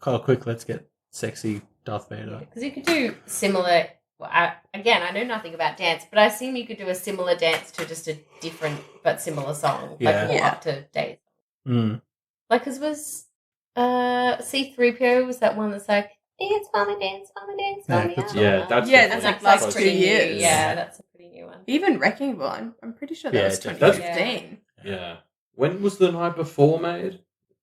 Speaker 1: Call quick, let's get sexy Darth Vader.
Speaker 3: Because you could do similar. Well, again, I know nothing about dance, but I assume you could do a similar dance to just a different but similar song,
Speaker 1: Yeah.
Speaker 3: like more
Speaker 4: Yeah.
Speaker 3: up to date.
Speaker 1: Mm.
Speaker 3: Like, because was C-3PO was that one that's like dance, mommy, dance, mommy, dance,
Speaker 1: Yeah,
Speaker 3: mommy.
Speaker 1: that's-
Speaker 3: ah.
Speaker 2: Yeah, that's
Speaker 4: Yeah,
Speaker 2: definitely
Speaker 4: that's like
Speaker 2: close.
Speaker 4: last
Speaker 3: pretty
Speaker 4: 2
Speaker 3: new.
Speaker 4: years.
Speaker 3: Yeah, that's a pretty new one.
Speaker 4: Even Wrecking Ball, I'm pretty sure that
Speaker 1: Yeah,
Speaker 4: was
Speaker 1: definitely.
Speaker 4: 2015.
Speaker 2: Yeah. When was The Night Before made?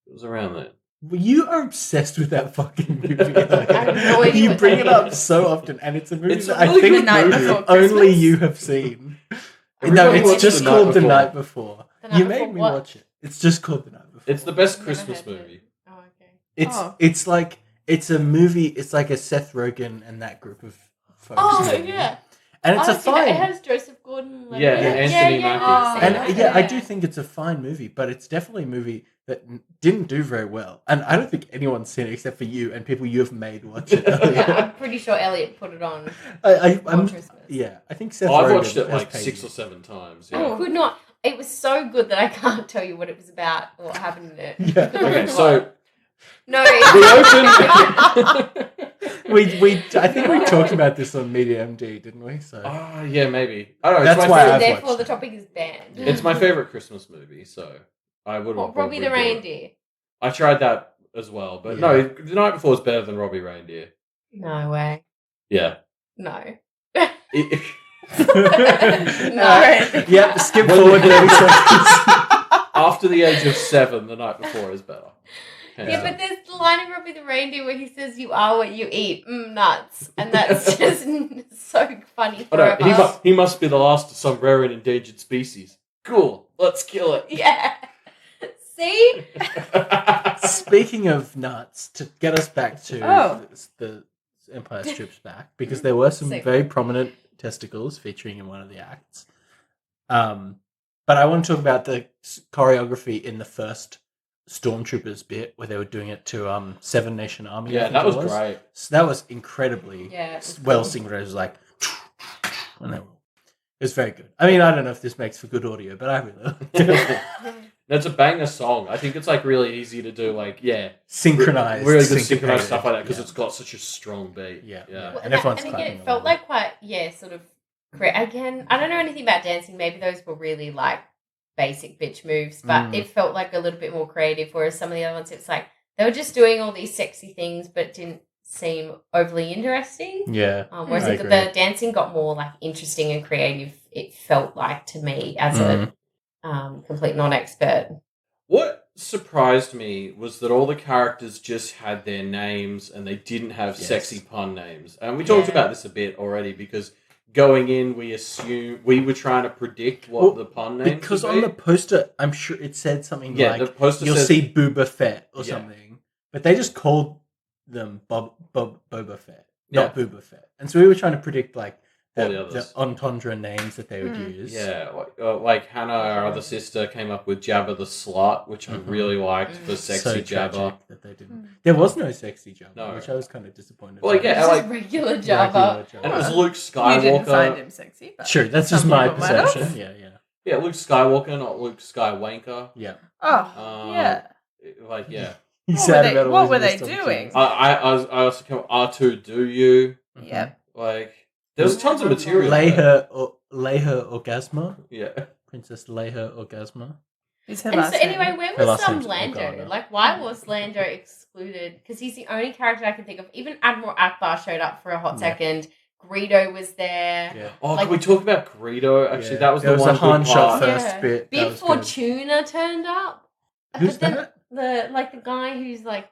Speaker 2: It was around then.
Speaker 1: Well, you are obsessed with that fucking movie.
Speaker 3: I have no idea
Speaker 1: You
Speaker 3: what
Speaker 1: bring
Speaker 3: that
Speaker 1: it up
Speaker 3: is.
Speaker 1: so often, and it's a movie
Speaker 2: It's
Speaker 1: that
Speaker 2: a
Speaker 1: I
Speaker 2: really
Speaker 1: think
Speaker 4: good Night
Speaker 1: movie
Speaker 4: Before
Speaker 1: only
Speaker 4: Christmas.
Speaker 1: you have seen. No,
Speaker 2: Everybody
Speaker 1: it's
Speaker 2: watched
Speaker 1: just
Speaker 2: The Night
Speaker 1: called The
Speaker 2: Before.
Speaker 1: Night Before.
Speaker 3: The Night
Speaker 1: You
Speaker 3: Before
Speaker 1: made me
Speaker 3: what?
Speaker 1: watch it. It's just called The Night Before.
Speaker 2: It's the best
Speaker 3: Never
Speaker 2: Christmas
Speaker 3: heard of it.
Speaker 2: movie.
Speaker 3: Oh, okay.
Speaker 1: It's like it's a movie. It's like a Seth Rogen and that group of folks.
Speaker 3: Oh,
Speaker 1: movie.
Speaker 3: yeah.
Speaker 1: And it's a fine.
Speaker 3: It has Joseph Gordon-Levitt.
Speaker 2: Yeah, and Anthony Mackie.
Speaker 1: And yeah, I do think it's a fine movie, but it's definitely a movie that didn't do very well. And I don't think anyone's seen it except for you and people you have made watch it.
Speaker 3: Yeah, I'm pretty sure Elliot put it on
Speaker 1: I'm
Speaker 3: Christmas.
Speaker 1: yeah, I think Seth
Speaker 2: I've
Speaker 1: Rogen
Speaker 2: watched it
Speaker 1: has
Speaker 2: like
Speaker 1: paid
Speaker 2: 6
Speaker 1: you.
Speaker 2: or 7 times.
Speaker 3: I
Speaker 2: Yeah.
Speaker 3: could not. It was so good that I can't tell you what it was about or what happened in it.
Speaker 1: Yeah.
Speaker 2: Okay, so
Speaker 3: No.
Speaker 2: we opened.
Speaker 1: I think we talked about this on Media MD, didn't we? So
Speaker 2: Yeah, maybe. I don't know.
Speaker 1: That's
Speaker 2: it's my
Speaker 1: why
Speaker 2: favorite,
Speaker 1: I've
Speaker 3: Therefore,
Speaker 1: watched
Speaker 3: the
Speaker 1: it.
Speaker 3: topic is banned.
Speaker 2: It's my favorite Christmas movie, so I would.
Speaker 3: What, Robbie the
Speaker 2: probably do it.
Speaker 3: Reindeer?
Speaker 2: I tried that as well, but
Speaker 1: Yeah.
Speaker 2: no, The Night Before is better than Robbie Reindeer.
Speaker 3: No way.
Speaker 2: Yeah.
Speaker 3: No.
Speaker 2: It-
Speaker 1: yeah, skip forward 30 seconds.
Speaker 2: After the age of 7, The Night Before is better.
Speaker 3: Yeah, but there's the line in Robbie the Reindeer where he says, "You are what you eat." Nuts, and that's just so funny.
Speaker 2: Oh, no,
Speaker 3: Forever.
Speaker 2: he must be the last of some rare and endangered species. Cool, let's kill it.
Speaker 3: Yeah. See?
Speaker 1: Speaking of nuts, to get us back to the Empire Strips Back, because there were some
Speaker 3: Sick.
Speaker 1: very prominent testicles featuring in one of the acts. But I want to talk about the choreography in the first Stormtroopers bit where they were doing it to Seven Nation Army. I
Speaker 2: Yeah,
Speaker 1: think
Speaker 2: that
Speaker 1: it
Speaker 2: was great.
Speaker 1: So that was incredibly
Speaker 3: Yeah, it was
Speaker 1: well
Speaker 3: cool.
Speaker 1: synchronized. It was like, and it was very good. I mean, I don't know if this makes for good audio, but I really liked it.
Speaker 2: That's a banger song. I think it's like really easy to do. Like,
Speaker 1: synchronized,
Speaker 2: really good
Speaker 1: syncopated.
Speaker 2: synchronized stuff like that because
Speaker 1: Yeah.
Speaker 2: it's got such a strong beat.
Speaker 1: Yeah.
Speaker 2: yeah.
Speaker 3: Well,
Speaker 1: And everyone's
Speaker 3: again,
Speaker 1: clapping
Speaker 3: it felt
Speaker 1: along.
Speaker 3: like quite, sort of. Again, I don't know anything about dancing. Maybe those were really like basic bitch moves, but it felt like a little bit more creative. Whereas some of the other ones, it's like they were just doing all these sexy things, but didn't seem overly interesting.
Speaker 1: Yeah.
Speaker 3: Whereas
Speaker 1: I
Speaker 3: the
Speaker 1: agree.
Speaker 3: dancing got more like interesting and creative. It felt like to me as a complete non-expert.
Speaker 2: What surprised me was that all the characters just had their names and they didn't have
Speaker 1: Yes.
Speaker 2: sexy pun names. And we talked
Speaker 3: Yeah.
Speaker 2: about this a bit already because going in, we were trying to predict what the pun names
Speaker 1: because
Speaker 2: would
Speaker 1: on
Speaker 2: be.
Speaker 1: the poster, I'm sure it said something
Speaker 2: Yeah, the
Speaker 1: like
Speaker 2: poster
Speaker 1: you'll
Speaker 2: says-
Speaker 1: see Booba Fett or
Speaker 2: Yeah.
Speaker 1: something, but they just called them Boba Fett, not
Speaker 2: Yeah.
Speaker 1: Booba Fett. And so we were trying to predict like
Speaker 2: All the
Speaker 1: the
Speaker 2: others.
Speaker 1: entendre names that they would use.
Speaker 2: Yeah, like Hannah, our other sister, came up with Jabba the Slut, which I really liked for sexy
Speaker 1: so
Speaker 2: Jabba.
Speaker 1: tragic that they didn't. There was no sexy Jabba,
Speaker 2: No.
Speaker 1: which I was kind of disappointed.
Speaker 2: Well,
Speaker 1: about.
Speaker 2: yeah,
Speaker 3: It's
Speaker 2: like-
Speaker 3: just regular
Speaker 1: Regular
Speaker 3: Jabba.
Speaker 1: Jabba.
Speaker 2: And it was Luke
Speaker 4: You didn't find
Speaker 2: Skywalker.
Speaker 4: him sexy, but
Speaker 1: Sure, that's
Speaker 4: some
Speaker 1: just my
Speaker 4: people might have.
Speaker 1: perception. Yeah.
Speaker 2: Yeah, Luke Skywalker, not Luke Skywanker.
Speaker 1: Yeah.
Speaker 4: Oh, yeah.
Speaker 2: Like, yeah.
Speaker 1: He's
Speaker 4: What
Speaker 1: sad
Speaker 4: were they-
Speaker 1: about all
Speaker 4: what
Speaker 1: his
Speaker 4: were they
Speaker 1: missed
Speaker 4: doing?
Speaker 1: opportunities.
Speaker 2: I also come R2 Do You.
Speaker 1: Mhm.
Speaker 4: Yeah.
Speaker 2: Like, there's tons of material. there.
Speaker 1: Leia Orgasma.
Speaker 2: Yeah.
Speaker 1: Princess Leia Orgasma.
Speaker 4: Is her
Speaker 3: And
Speaker 4: last
Speaker 3: so
Speaker 4: name.
Speaker 3: anyway, where
Speaker 1: Her
Speaker 3: was
Speaker 1: last name's
Speaker 3: Lando?
Speaker 1: Organa.
Speaker 3: Like, why was Lando excluded? Because he's the only character I can think of. Even Admiral Akbar showed up for a hot
Speaker 1: Yeah.
Speaker 3: second. Greedo was there.
Speaker 1: Yeah.
Speaker 2: Oh,
Speaker 3: Like-
Speaker 2: can we talk about Greedo? Actually,
Speaker 1: Yeah.
Speaker 2: that was
Speaker 1: There
Speaker 2: the
Speaker 1: was
Speaker 2: one
Speaker 1: a Han
Speaker 2: good
Speaker 1: shot
Speaker 2: part.
Speaker 1: first
Speaker 3: Yeah.
Speaker 1: bit.
Speaker 3: Big
Speaker 1: that was good.
Speaker 3: Fortuna turned up.
Speaker 1: Who's
Speaker 3: But then
Speaker 1: that?
Speaker 3: the guy who's like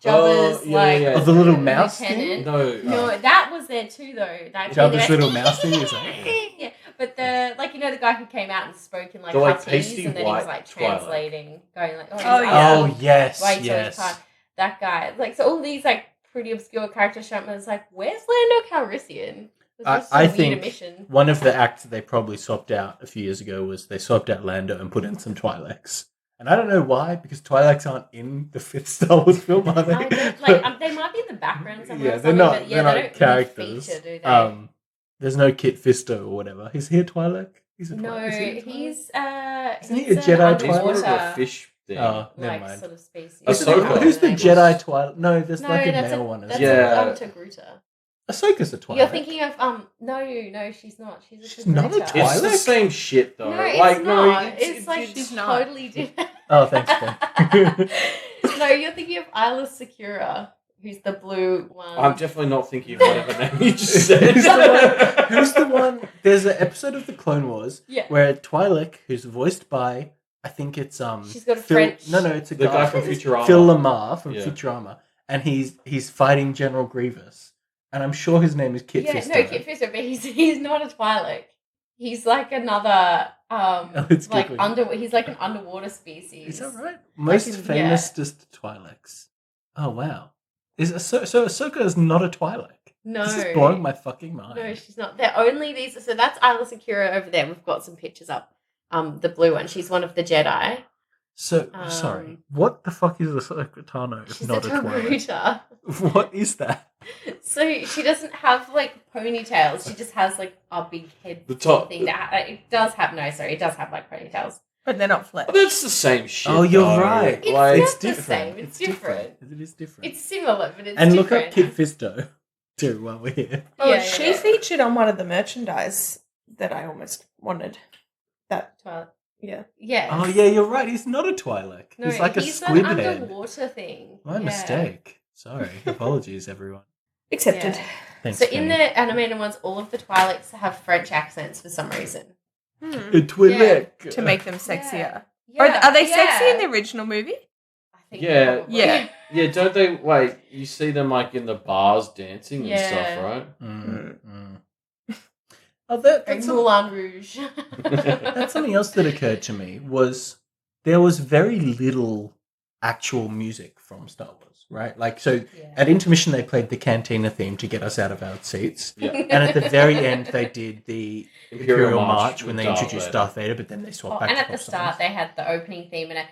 Speaker 3: Jabba's
Speaker 2: yeah,
Speaker 3: like
Speaker 2: yeah.
Speaker 1: Oh, the little mouse
Speaker 3: lieutenant.
Speaker 1: thing?
Speaker 2: No.
Speaker 3: No, that was there too though. That
Speaker 1: Jabba's little mouse thing is like-
Speaker 3: yeah, but the the guy who came out and spoke in like
Speaker 2: The, like,
Speaker 3: Huttese,
Speaker 2: pasty
Speaker 3: and then he was
Speaker 2: white
Speaker 3: like
Speaker 2: Twi'lek.
Speaker 3: translating, going like,
Speaker 4: Oh,
Speaker 3: he's
Speaker 4: yeah.
Speaker 1: Oh, yes.
Speaker 3: Way too much
Speaker 1: Yes.
Speaker 3: time. That guy, like, so all these like pretty obscure characters show up, and it's like, where's Lando Calrissian? It was just a
Speaker 1: I
Speaker 3: weird
Speaker 1: think
Speaker 3: omission.
Speaker 1: one of the acts that they probably swapped out a few years ago was they swapped out Lando and put in some Twi'leks. And I don't know why, because Twi'leks aren't in the fifth Star Wars film, are they?
Speaker 3: They might be in the background somewhere.
Speaker 1: Yeah,
Speaker 3: or
Speaker 1: they're
Speaker 3: something,
Speaker 1: not.
Speaker 3: But, yeah,
Speaker 1: they're not
Speaker 3: they don't
Speaker 1: characters.
Speaker 3: Really feature, do they?
Speaker 1: There's no Kit Fisto or whatever. Is he a Twi'lek? He's a
Speaker 3: No,
Speaker 1: Twi'lek. Is he a Twi'lek?
Speaker 3: he's
Speaker 1: Isn't he
Speaker 3: he's
Speaker 1: a Jedi
Speaker 3: an
Speaker 2: He's more of
Speaker 3: underwater,
Speaker 2: a fish thing.
Speaker 1: Oh, never
Speaker 3: like
Speaker 1: mind.
Speaker 3: sort of species.
Speaker 2: Ahsoka.
Speaker 1: Who's the
Speaker 3: Name
Speaker 1: Jedi
Speaker 3: was-
Speaker 1: Twi'lek? No, there's
Speaker 3: No,
Speaker 1: like a
Speaker 3: that's
Speaker 1: male one.
Speaker 3: That's
Speaker 1: As
Speaker 2: Yeah.
Speaker 1: well.
Speaker 3: Togruta.
Speaker 1: Ahsoka's a Twi'lek.
Speaker 3: You're thinking of no, she's not. She's a
Speaker 1: She's not a
Speaker 3: Togruta.
Speaker 2: It's
Speaker 1: Twi'lek?
Speaker 2: the same shit though.
Speaker 3: No, it's
Speaker 2: like
Speaker 3: not.
Speaker 2: no,
Speaker 3: it's like
Speaker 4: she's not.
Speaker 3: totally different.
Speaker 1: Oh, thanks, Ben.
Speaker 3: No, you're thinking of Isla Secura, who's the blue one.
Speaker 2: I'm definitely not thinking of whatever name you just said.
Speaker 1: Who's the one? There's an episode of the Clone Wars
Speaker 3: Yeah.
Speaker 1: where Twi'lek, who's voiced by, I think it's
Speaker 3: She's got a
Speaker 1: Phil,
Speaker 3: French-
Speaker 1: No, it's a
Speaker 2: The guy from
Speaker 1: It's
Speaker 2: Futurama.
Speaker 1: Phil Lamar from
Speaker 2: Yeah.
Speaker 1: Futurama, and he's fighting General Grievous, and I'm sure his name is Kit
Speaker 3: Yeah,
Speaker 1: Fisto.
Speaker 3: no, Kit Fisto, but he's not a Twi'lek. He's like another
Speaker 1: It's
Speaker 3: like
Speaker 1: giggling.
Speaker 3: he's like an underwater species.
Speaker 1: Is that right? Most
Speaker 4: in-
Speaker 1: famous just Twi'leks. Oh wow. So Ahsoka is not a Twi'lek.
Speaker 3: No.
Speaker 1: This is blowing my fucking mind.
Speaker 3: No, she's not. They're only these. So that's Isla Secura over there. We've got some pictures up. The blue one. She's one of the Jedi.
Speaker 1: So sorry. What the fuck is Ahsoka Tano if
Speaker 3: She's
Speaker 1: not a Twi'lek?
Speaker 3: Taruta.
Speaker 1: What is that?
Speaker 3: So she doesn't have like ponytails. She just has like a big head.
Speaker 2: The top.
Speaker 3: thing. It does have it does have like ponytails.
Speaker 4: But they're not flesh.
Speaker 2: But that's the same shit.
Speaker 1: Oh, you're
Speaker 2: though.
Speaker 1: right.
Speaker 3: It's
Speaker 2: Like,
Speaker 3: not
Speaker 1: It's
Speaker 3: the
Speaker 1: different.
Speaker 3: same. It's different.
Speaker 1: It is different.
Speaker 3: It's similar, but it's
Speaker 1: and
Speaker 3: different.
Speaker 1: look up Kid Fisto too while we're here.
Speaker 4: Oh,
Speaker 3: Yeah,
Speaker 4: she
Speaker 3: yeah.
Speaker 4: featured on one of the merchandise that I almost wanted. That,
Speaker 3: Twilight.
Speaker 4: yeah.
Speaker 3: Yeah.
Speaker 1: Oh yeah, you're right. He's not a Twi'lek.
Speaker 3: No,
Speaker 1: he's like a
Speaker 3: he's
Speaker 1: squid
Speaker 3: an
Speaker 1: head.
Speaker 3: underwater thing.
Speaker 1: My mistake. Sorry. Apologies, everyone.
Speaker 4: Accepted.
Speaker 3: Yeah.
Speaker 1: Thanks.
Speaker 3: So in
Speaker 1: Kenny.
Speaker 3: the animated ones, all of the Twi'leks have French accents for some reason.
Speaker 4: Hmm.
Speaker 1: A Twi'lek.
Speaker 4: To make them sexier.
Speaker 3: Yeah.
Speaker 4: Are they sexy
Speaker 3: yeah.
Speaker 4: in the original movie?
Speaker 3: I think
Speaker 2: Yeah.
Speaker 3: probably.
Speaker 4: Yeah.
Speaker 2: Yeah, don't they, like, you see them, like, in the bars dancing and
Speaker 3: Yeah.
Speaker 2: stuff, right?
Speaker 1: Oh,
Speaker 3: Like
Speaker 1: that's,
Speaker 3: Moulin Rouge.
Speaker 1: that's something else that occurred to me was there was very little actual music from Star Wars, right? Like, so
Speaker 3: Yeah.
Speaker 1: at intermission they played the Cantina theme to get us out of our seats,
Speaker 2: Yeah.
Speaker 1: and at the very end they did the Imperial March when
Speaker 2: with
Speaker 1: they introduced Darth Vader, but then they swapped
Speaker 3: Oh,
Speaker 1: back
Speaker 3: and
Speaker 1: to
Speaker 3: at the
Speaker 1: pop
Speaker 3: start,
Speaker 1: songs.
Speaker 3: they had the opening theme and a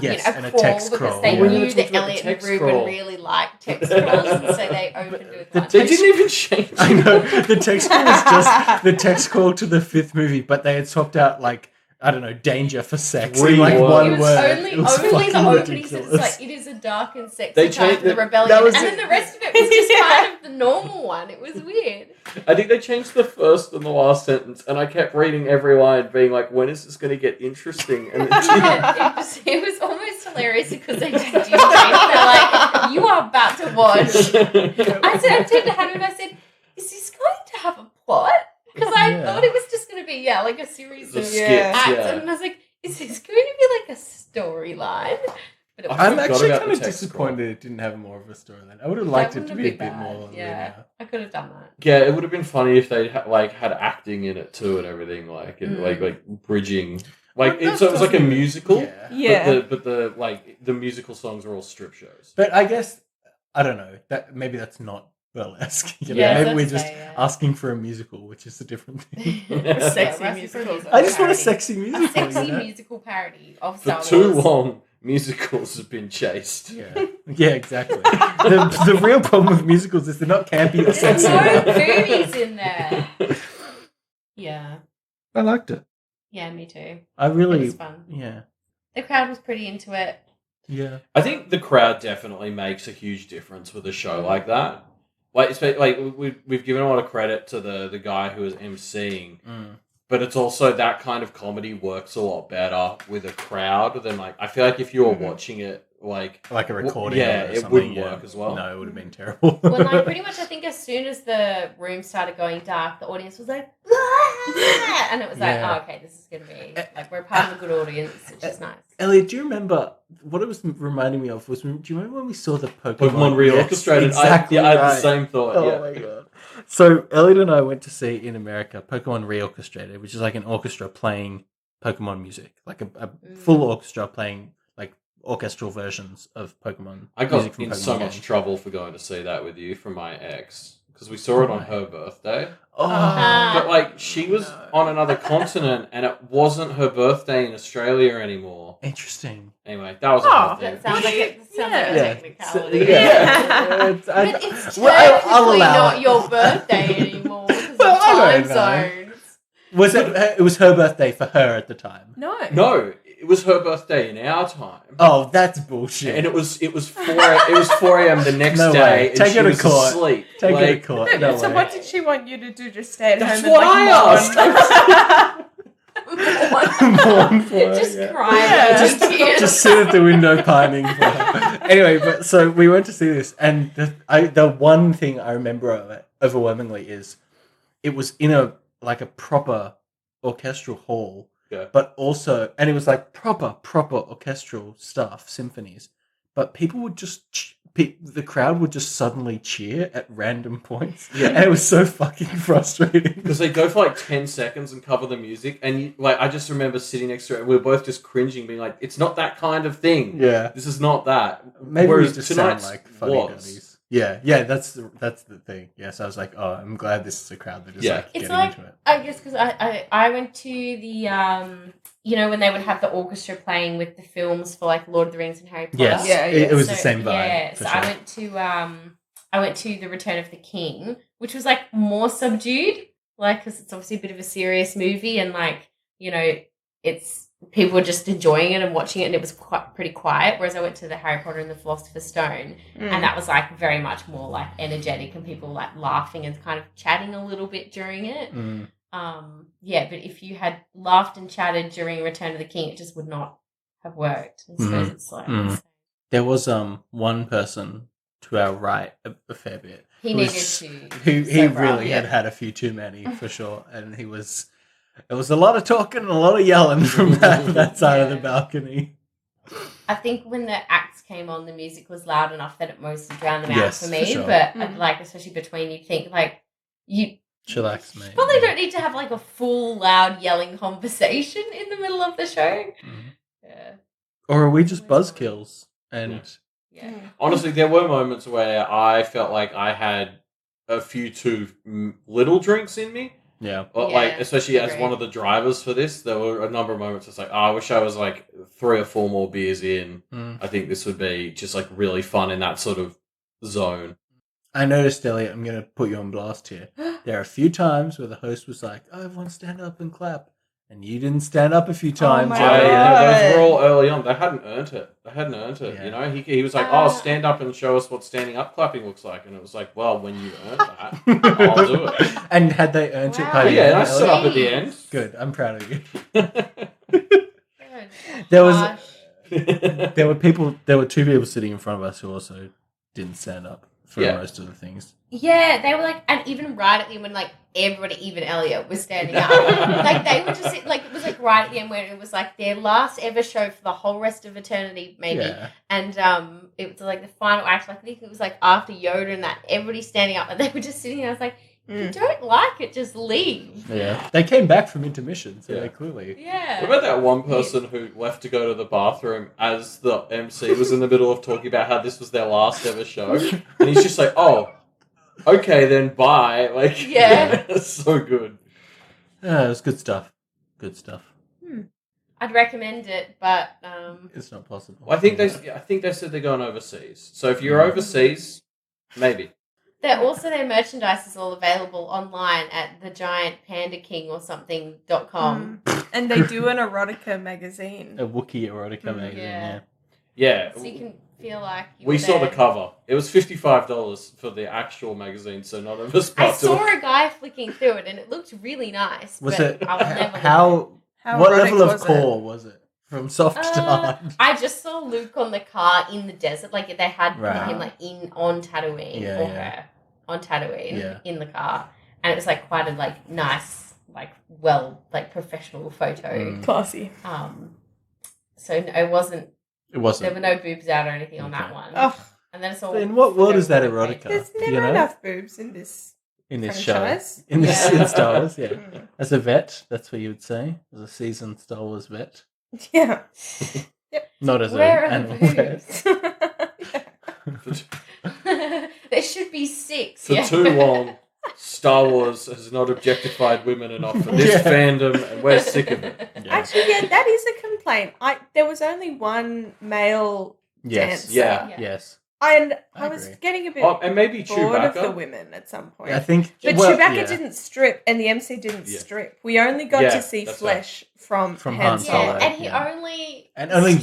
Speaker 1: Yes,
Speaker 3: a
Speaker 1: and a
Speaker 3: crawl
Speaker 1: text
Speaker 3: because
Speaker 1: crawl,
Speaker 3: they
Speaker 1: yeah. We
Speaker 3: knew
Speaker 2: never
Speaker 3: that
Speaker 2: talked about the
Speaker 3: Elliot and
Speaker 2: text
Speaker 3: Reuben
Speaker 2: crawl.
Speaker 3: really liked text crawls, and so they opened with
Speaker 1: The
Speaker 3: one.
Speaker 2: They didn't even change
Speaker 1: I know the text call was just the text call to the fifth movie, but they had swapped out like I don't know danger for sex
Speaker 2: Three
Speaker 1: in like
Speaker 2: words.
Speaker 1: one
Speaker 3: It was
Speaker 1: word.
Speaker 3: only
Speaker 1: It was
Speaker 3: the
Speaker 1: fucking
Speaker 3: opening says
Speaker 1: ridiculous.
Speaker 3: it's like it is a dark and sexy
Speaker 2: They
Speaker 3: time
Speaker 2: changed
Speaker 3: for the
Speaker 2: the-
Speaker 3: rebellion,
Speaker 1: that was
Speaker 3: and
Speaker 1: it.
Speaker 3: then the rest of it was just kind of the normal one. It was weird.
Speaker 2: I think they changed the first and the last sentence, and I kept reading every line, being like, "When is this going to get interesting?" And it didn't.
Speaker 3: Yeah, it was almost hilarious because they just didn't change. They're like, "You are about to watch." I said, I turned to Hannah and I said, "Is this going to have a plot?" Because I
Speaker 1: Yeah.
Speaker 3: thought it was just going to be like a series
Speaker 2: The
Speaker 3: of
Speaker 2: skits,
Speaker 3: acts,
Speaker 2: yeah.
Speaker 3: and I was like, "Is this going to be like a storyline?" But it
Speaker 2: I
Speaker 1: I'm
Speaker 2: forgot
Speaker 1: actually
Speaker 2: about
Speaker 1: kind
Speaker 2: the
Speaker 1: of
Speaker 2: text
Speaker 1: disappointed it didn't have more of a storyline. I would have liked it to be a bit more
Speaker 3: Yeah,
Speaker 1: linear.
Speaker 3: I could have done that.
Speaker 2: Yeah, it would have been funny if they had acting in it too and everything, like and like bridging, like
Speaker 1: Well,
Speaker 2: so it was like a
Speaker 1: doesn't-
Speaker 2: musical.
Speaker 1: Yeah.
Speaker 4: Yeah.
Speaker 2: But the like the musical songs are all strip shows.
Speaker 1: But I guess I don't know that maybe that's not burlesque. You know?
Speaker 3: Yeah,
Speaker 1: maybe
Speaker 3: that's
Speaker 1: we're just
Speaker 3: fair, yeah.
Speaker 1: asking for a musical, which is a different thing.
Speaker 4: Sexy
Speaker 3: Yeah,
Speaker 4: musical.
Speaker 1: I just want a
Speaker 3: parody.
Speaker 1: sexy musical.
Speaker 3: A sexy
Speaker 1: you know?
Speaker 3: musical parody of
Speaker 2: For
Speaker 3: Star
Speaker 2: too
Speaker 3: Wars.
Speaker 2: long, musicals have been chased.
Speaker 1: Yeah, exactly. the real problem with musicals is they're not campy or
Speaker 3: There's
Speaker 1: sexy.
Speaker 3: no
Speaker 1: enough.
Speaker 3: boobies in there. Yeah.
Speaker 1: I liked it.
Speaker 3: Yeah, me too.
Speaker 1: I
Speaker 3: It
Speaker 1: really,
Speaker 3: was fun.
Speaker 1: yeah,
Speaker 3: The crowd was pretty into it.
Speaker 1: yeah.
Speaker 2: I think the crowd definitely makes a huge difference with a show like that. We've given a lot of credit to the guy who was emceeing, but it's also that kind of comedy works a lot better with a crowd than like I feel like if you were watching it like
Speaker 1: Like a recording.
Speaker 2: yeah,
Speaker 1: of it, or
Speaker 2: it
Speaker 1: something,
Speaker 2: wouldn't
Speaker 1: yeah.
Speaker 2: work as well.
Speaker 1: No, it would have been terrible.
Speaker 3: Well, like pretty much, I think as soon as the room started going dark, the audience was like, "Ah!" And it was like,
Speaker 1: Yeah.
Speaker 3: oh, okay, this is gonna be like we're part of a good audience, which is nice.
Speaker 1: Elliot, do you remember what it was reminding me of? Do you remember when we saw the
Speaker 2: Pokemon
Speaker 1: Yes,
Speaker 2: reorchestrated.
Speaker 1: exactly.
Speaker 2: I had the
Speaker 1: right.
Speaker 2: same thought.
Speaker 1: Oh
Speaker 2: yeah.
Speaker 1: my god! So Elliot and I went to see in America Pokemon Reorchestrated, which is like an orchestra playing Pokemon music, like a full orchestra playing like orchestral versions of Pokemon.
Speaker 2: I
Speaker 1: music
Speaker 2: got
Speaker 1: from
Speaker 2: in
Speaker 1: Pokemon
Speaker 2: so much
Speaker 1: games.
Speaker 2: trouble for going to see that with you from my ex because we saw it on her birthday.
Speaker 1: Oh,
Speaker 2: But like she was on another continent and it wasn't her birthday in Australia anymore.
Speaker 1: interesting.
Speaker 2: Anyway, that was a
Speaker 4: Oh,
Speaker 2: whole thing.
Speaker 3: That sounds like it sounds like a
Speaker 1: Yeah.
Speaker 3: technicality.
Speaker 1: Yeah.
Speaker 3: But it's
Speaker 1: Well, I'll
Speaker 3: technically
Speaker 1: allow
Speaker 3: not
Speaker 1: it.
Speaker 3: your birthday anymore because
Speaker 1: Well,
Speaker 3: of
Speaker 1: I
Speaker 3: time
Speaker 1: don't know.
Speaker 3: zones.
Speaker 1: Was it? It was her birthday for her at the time.
Speaker 4: No.
Speaker 2: No, it was her birthday in our time.
Speaker 1: Oh, that's bullshit.
Speaker 2: And it was 4 a.m. the next
Speaker 1: No
Speaker 2: day
Speaker 1: way.
Speaker 2: and
Speaker 1: Take
Speaker 2: she
Speaker 1: her to
Speaker 2: was
Speaker 1: court.
Speaker 2: asleep.
Speaker 1: Take
Speaker 2: like,
Speaker 1: it to court. No
Speaker 4: So
Speaker 1: way.
Speaker 4: what did she want you to do? Just stay at
Speaker 2: That's
Speaker 4: home
Speaker 2: what
Speaker 4: and
Speaker 2: I
Speaker 4: like
Speaker 2: asked.
Speaker 1: Mourn for her,
Speaker 3: Just
Speaker 1: yeah.
Speaker 3: crying.
Speaker 4: Yeah.
Speaker 3: Just
Speaker 1: Just sit at the window pining for her. Anyway, but so we went to see this, and the one thing I remember of it overwhelmingly is it was in a proper orchestral hall,
Speaker 2: Yeah.
Speaker 1: but also, and it was like proper orchestral stuff, symphonies. But people the crowd would just suddenly cheer at random points.
Speaker 2: Yeah.
Speaker 1: And it was so fucking frustrating.
Speaker 2: Because they go for like 10 seconds and cover the music, and I just remember sitting next to it, and we were both just cringing, being like, "It's not that kind of thing.
Speaker 1: Yeah.
Speaker 2: This is not that."
Speaker 1: Maybe
Speaker 2: Whereas
Speaker 1: we just sound
Speaker 2: tonight's
Speaker 1: like funny dummies. Yeah, that's the thing. Yes, I was like, oh, I'm glad this is a crowd that is like
Speaker 3: It's
Speaker 1: getting
Speaker 3: like,
Speaker 1: into it.
Speaker 3: I guess because I went to the when they would have the orchestra playing with the films for like Lord of the Rings and Harry Potter.
Speaker 1: Yes, it was the same vibe.
Speaker 3: Yeah, so sure. I went to the Return of the King, which was like more subdued, like because it's obviously a bit of a serious movie, and like it's people were just enjoying it and watching it, and it was pretty quiet. Whereas I went to the Harry Potter and the Philosopher's Stone, and that was like very much more like energetic, and people like laughing and kind of chatting a little bit during it. But if you had laughed and chatted during Return of the King, it just would not have worked. I suppose it's like
Speaker 1: there was one person to our right a fair bit.
Speaker 3: He needed to.
Speaker 1: He really had a few too many for sure, and there was a lot of talking and a lot of yelling from that side of the balcony.
Speaker 3: I think when the acts came on, the music was loud enough that it mostly drowned them out for me.
Speaker 1: For sure.
Speaker 3: But like, especially between, you'd think like you
Speaker 1: chillax, mate.
Speaker 3: Probably don't need to have like a full loud yelling conversation in the middle of the show. Yeah.
Speaker 1: Or are we just buzzkills? And
Speaker 2: honestly, there were moments where I felt like I had a few too little drinks in me.
Speaker 1: Yeah.
Speaker 2: Like, especially as one of the drivers for this, there were a number of moments it's like, I wish I was like 3 or 4 more beers in. I think this would be just like really fun in that sort of zone.
Speaker 1: I noticed, Elliot, I'm going to put you on blast here. There are a few times where the host was like, oh, everyone stand up and clap. And you didn't stand up a few times.
Speaker 2: Those were all early on. They hadn't earned it. Yeah. He was like, stand up and show us what standing up clapping looks like. And it was like, well, when you earn that, I'll do it.
Speaker 1: And had they earned it by the end?
Speaker 2: Yeah, and I stood up at the end.
Speaker 1: Good. I'm proud of you.
Speaker 3: There
Speaker 1: were 2 people sitting in front of us who also didn't stand up for most of the things.
Speaker 3: Yeah, they were like, and even right at the end when like everybody, even Elliot, was standing up. Like they were just like, it was like right at the end when it was like their last ever show for the whole rest of eternity, maybe. Yeah. And it was like the final act. Like I think it was like after Yoda and that, everybody standing up, and they were just sitting there. I was like, if you don't like it, just leave.
Speaker 1: Yeah, they came back from intermission, so they clearly.
Speaker 3: Yeah.
Speaker 2: What about that one person who left to go to the bathroom as the MC was in the middle of talking about how this was their last ever show, and he's just like, oh. Okay, then bye. Like, it's so good.
Speaker 1: Yeah, it was good stuff. Good stuff.
Speaker 3: I'd recommend it, but
Speaker 1: it's not possible.
Speaker 2: Well, I think they said they're going overseas. So if you're overseas, maybe.
Speaker 3: Their merchandise is all available online at the Giant Panda King or something.com.
Speaker 4: And they do an erotica magazine.
Speaker 1: A Wookiee erotica magazine.
Speaker 2: Yeah.
Speaker 3: So you can feel like
Speaker 2: we saw the cover. It was $55 for the actual magazine, so none of us bought it.
Speaker 3: I saw a guy flicking through it, and it looked really nice.
Speaker 1: Was
Speaker 3: but
Speaker 1: it?
Speaker 3: I would never
Speaker 1: What level of core was it? From soft to hard?
Speaker 3: I just saw Luke on the car in the desert. Like they had him like on Tatooine her on Tatooine in the car, and it was like quite a like nice, like professional photo,
Speaker 4: classy.
Speaker 3: So it wasn't.
Speaker 1: It wasn't.
Speaker 3: There were no boobs out or anything on that one.
Speaker 4: Oh.
Speaker 3: And then it's all.
Speaker 1: In what world is that erotica?
Speaker 4: There's never enough boobs in this.
Speaker 1: In this
Speaker 4: franchise.
Speaker 1: Show. In Star Wars, As a vet, that's what you would say. As a seasoned Star Wars vet.
Speaker 4: Yeah. Yep.
Speaker 1: Not as
Speaker 3: Where
Speaker 1: an
Speaker 3: are
Speaker 1: animal
Speaker 3: vet. There should be 6.
Speaker 2: For too long, Star Wars has not objectified women enough for this fandom, and we're sick of it.
Speaker 4: Yeah. Actually, that is a complaint. There was only one male dancer.
Speaker 1: Yes.
Speaker 4: And I was getting a bit
Speaker 2: and maybe
Speaker 4: bored
Speaker 2: Chewbacca.
Speaker 4: of the women at some point.
Speaker 1: I think,
Speaker 4: but Chewbacca didn't strip, and the MC didn't strip. We only got to see flesh from Han Solo.
Speaker 3: Yeah, and he only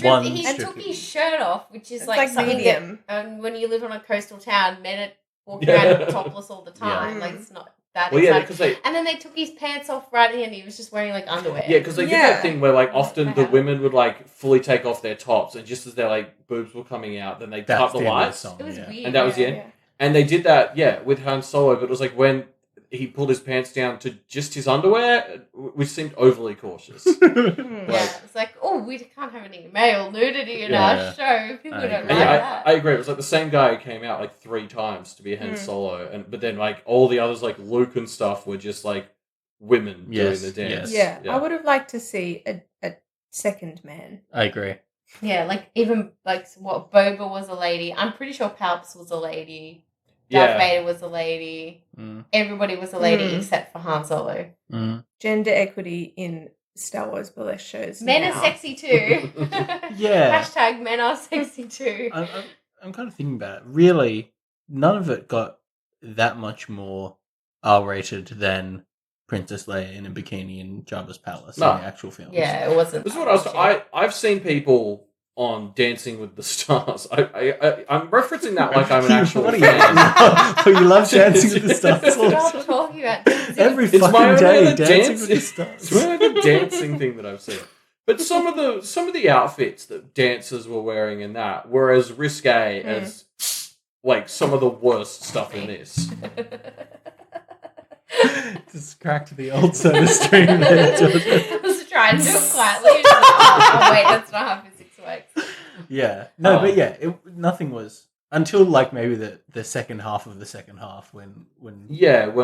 Speaker 1: one.
Speaker 3: He took his shirt off, which is like something
Speaker 4: medium.
Speaker 3: And when you live on a coastal town, men are walking around topless all the time. Like it's not that exciting. And then they took his pants off right at the end. He was just wearing like underwear.
Speaker 2: Yeah, because they did that thing where like often the women would like fully take off their tops, and just as their like boobs were coming out, then they cut the lights.
Speaker 3: It was weird.
Speaker 2: And that was the end. And they did that, with Han Solo, but it was like when he pulled his pants down to just his underwear, which seemed overly cautious.
Speaker 3: It's like, oh, we can't have any male nudity in our show. People don't like that.
Speaker 2: I agree. It was like the same guy who came out like 3 times to be a Han Solo, but then like all the others, like Luke and stuff, were just like women doing the dance.
Speaker 4: Yeah, I would have liked to see a second man.
Speaker 1: I agree.
Speaker 3: Yeah, like even like what Boba was a lady. I'm pretty sure Palps was a lady. Darth Vader was a lady. Everybody was a lady except for Han Solo.
Speaker 4: Gender equity in Star Wars Burlesque shows.
Speaker 3: Men
Speaker 4: now.
Speaker 3: are sexy too. Hashtag men are sexy too.
Speaker 1: I'm kind of thinking about it. Really, none of it got that much more R-rated than Princess Leia in a bikini in Jabba's palace in the actual film.
Speaker 3: Yeah, it wasn't.
Speaker 2: This is what I've seen people on Dancing with the Stars. I'm referencing that like I'm an actual fan.
Speaker 1: You love Dancing with the Stars.
Speaker 3: Stop talking about dancing.
Speaker 1: Every fucking day, Dancing with the Stars.
Speaker 2: It's my only dancing thing that I've seen. But some of the outfits that dancers were wearing in that were as risque as like some of the worst stuff in this.
Speaker 1: Just cracked the old soda stream there.
Speaker 3: I was trying to do it quietly. Oh wait, that's not how physics works.
Speaker 1: Yeah. No, but yeah, nothing was until like maybe the second half of the second half when
Speaker 2: when